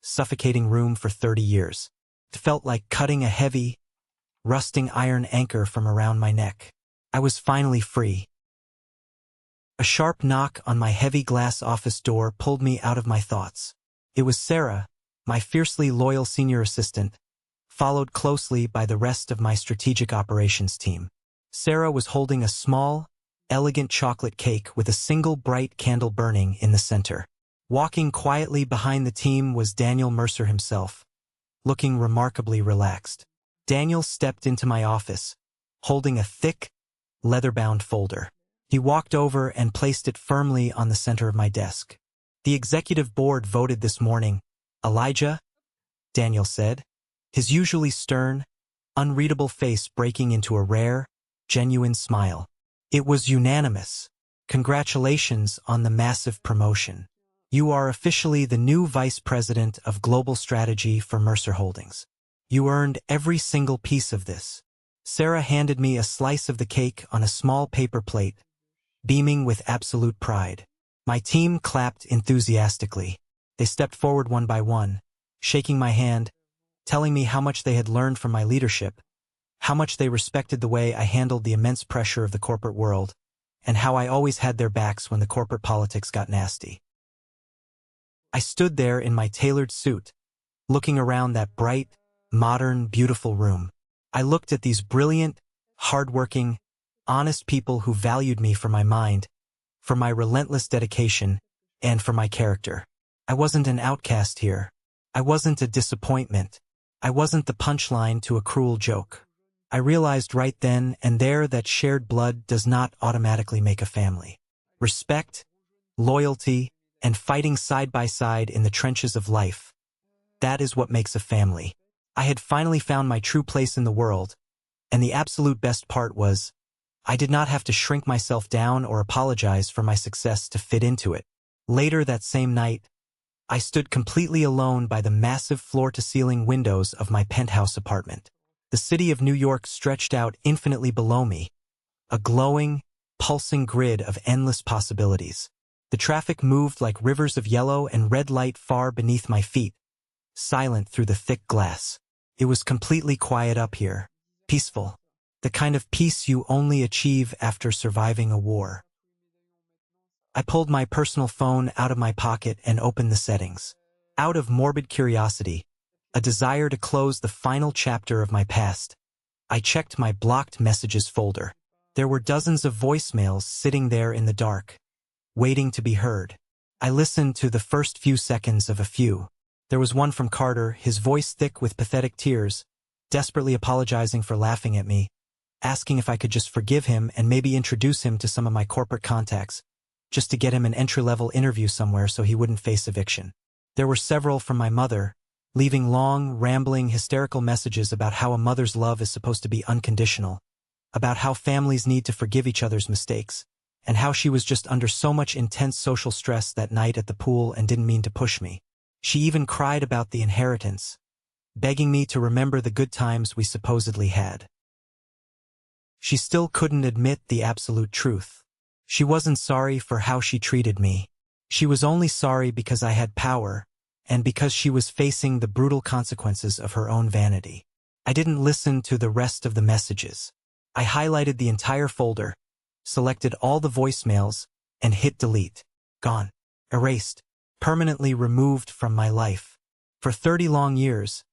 suffocating room for 30 years. It felt like cutting a heavy, rusting iron anchor from around my neck. I was finally free. A sharp knock on my heavy glass office door pulled me out of my thoughts. It was Sarah, my fiercely loyal senior assistant, followed closely by the rest of my strategic operations team. Sarah was holding a small, elegant chocolate cake with a single bright candle burning in the center. Walking quietly behind the team was Daniel Mercer himself, looking remarkably relaxed. Daniel stepped into my office, holding a thick, leather-bound folder. He walked over and placed it firmly on the center of my desk. "The executive board voted this morning, Elijah," Daniel said, his usually stern, unreadable face breaking into a rare, genuine smile. "It was unanimous. Congratulations on the massive promotion. You are officially the new Vice President of Global Strategy for Mercer Holdings. You earned every single piece of this." Sarah handed me a slice of the cake on a small paper plate, beaming with absolute pride. My team clapped enthusiastically. They stepped forward one by one, shaking my hand, telling me how much they had learned from my leadership, how much they respected the way I handled the immense pressure of the corporate world, and how I always had their backs when the corporate politics got nasty. I stood there in my tailored suit, looking around that bright, modern, beautiful room. I looked at these brilliant, hardworking, honest people who valued me for my mind, for my relentless dedication, and for my character. I wasn't an outcast here. I wasn't a disappointment. I wasn't the punchline to a cruel joke. I realized right then and there that shared blood does not automatically make a family. Respect, loyalty, and fighting side by side in the trenches of life. That is what makes a family. I had finally found my true place in the world, and the absolute best part was, I did not have to shrink myself down or apologize for my success to fit into it. Later that same night, I stood completely alone by the massive floor-to-ceiling windows of my penthouse apartment. The city of New York stretched out infinitely below me, a glowing, pulsing grid of endless possibilities. The traffic moved like rivers of yellow and red light far beneath my feet, silent through the thick glass. It was completely quiet up here, peaceful, the kind of peace you only achieve after surviving a war. I pulled my personal phone out of my pocket and opened the settings. Out of morbid curiosity, a desire to close the final chapter of my past, I checked my blocked messages folder. There were dozens of voicemails sitting there in the dark, waiting to be heard. I listened to the first few seconds of a few. There was one from Carter, his voice thick with pathetic tears, desperately apologizing for laughing at me, asking if I could just forgive him and maybe introduce him to some of my corporate contacts, just to get him an entry-level interview somewhere so he wouldn't face eviction. There were several from my mother, leaving long, rambling, hysterical messages about how a mother's love is supposed to be unconditional, about how families need to forgive each other's mistakes, and how she was just under so much intense social stress that night at the pool and didn't mean to push me. She even cried about the inheritance, begging me to remember the good times we supposedly had. She still couldn't admit the absolute truth. She wasn't sorry for how she treated me. She was only sorry because I had power, and because she was facing the brutal consequences of her own vanity. I didn't listen to the rest of the messages. I highlighted the entire folder, selected all the voicemails, and hit delete. Gone. Erased. Permanently removed from my life. For 30 long years,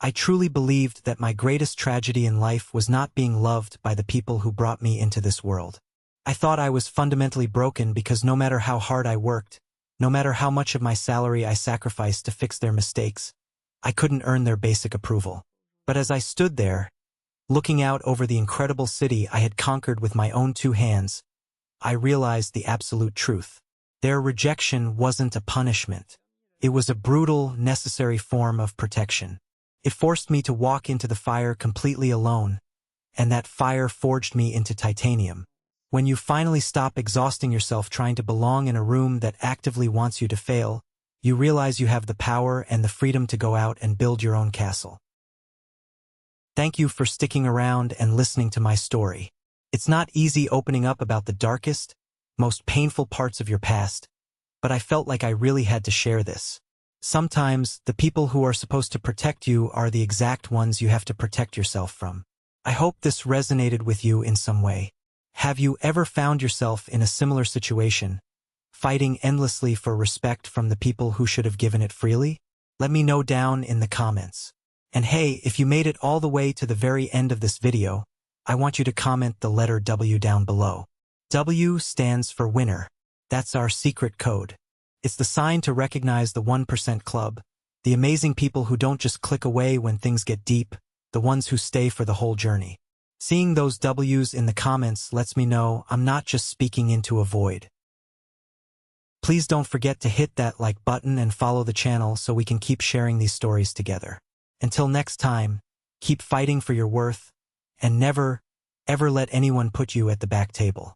I truly believed that my greatest tragedy in life was not being loved by the people who brought me into this world. I thought I was fundamentally broken because no matter how hard I worked, no matter how much of my salary I sacrificed to fix their mistakes, I couldn't earn their basic approval. But as I stood there, looking out over the incredible city I had conquered with my own two hands, I realized the absolute truth. Their rejection wasn't a punishment. It was a brutal, necessary form of protection. It forced me to walk into the fire completely alone, and that fire forged me into titanium. When you finally stop exhausting yourself trying to belong in a room that actively wants you to fail, you realize you have the power and the freedom to go out and build your own castle. Thank you for sticking around and listening to my story. It's not easy opening up about the darkest, most painful parts of your past, but I felt like I really had to share this. Sometimes, the people who are supposed to protect you are the exact ones you have to protect yourself from. I hope this resonated with you in some way. Have you ever found yourself in a similar situation, fighting endlessly for respect from the people who should have given it freely? Let me know down in the comments. And hey, if you made it all the way to the very end of this video, I want you to comment the letter W down below. W stands for winner. That's our secret code. It's the sign to recognize the 1% club, the amazing people who don't just click away when things get deep, the ones who stay for the whole journey. Seeing those W's in the comments lets me know I'm not just speaking into a void. Please don't forget to hit that like button and follow the channel so we can keep sharing these stories together. Until next time, keep fighting for your worth, and never, ever let anyone put you at the back table.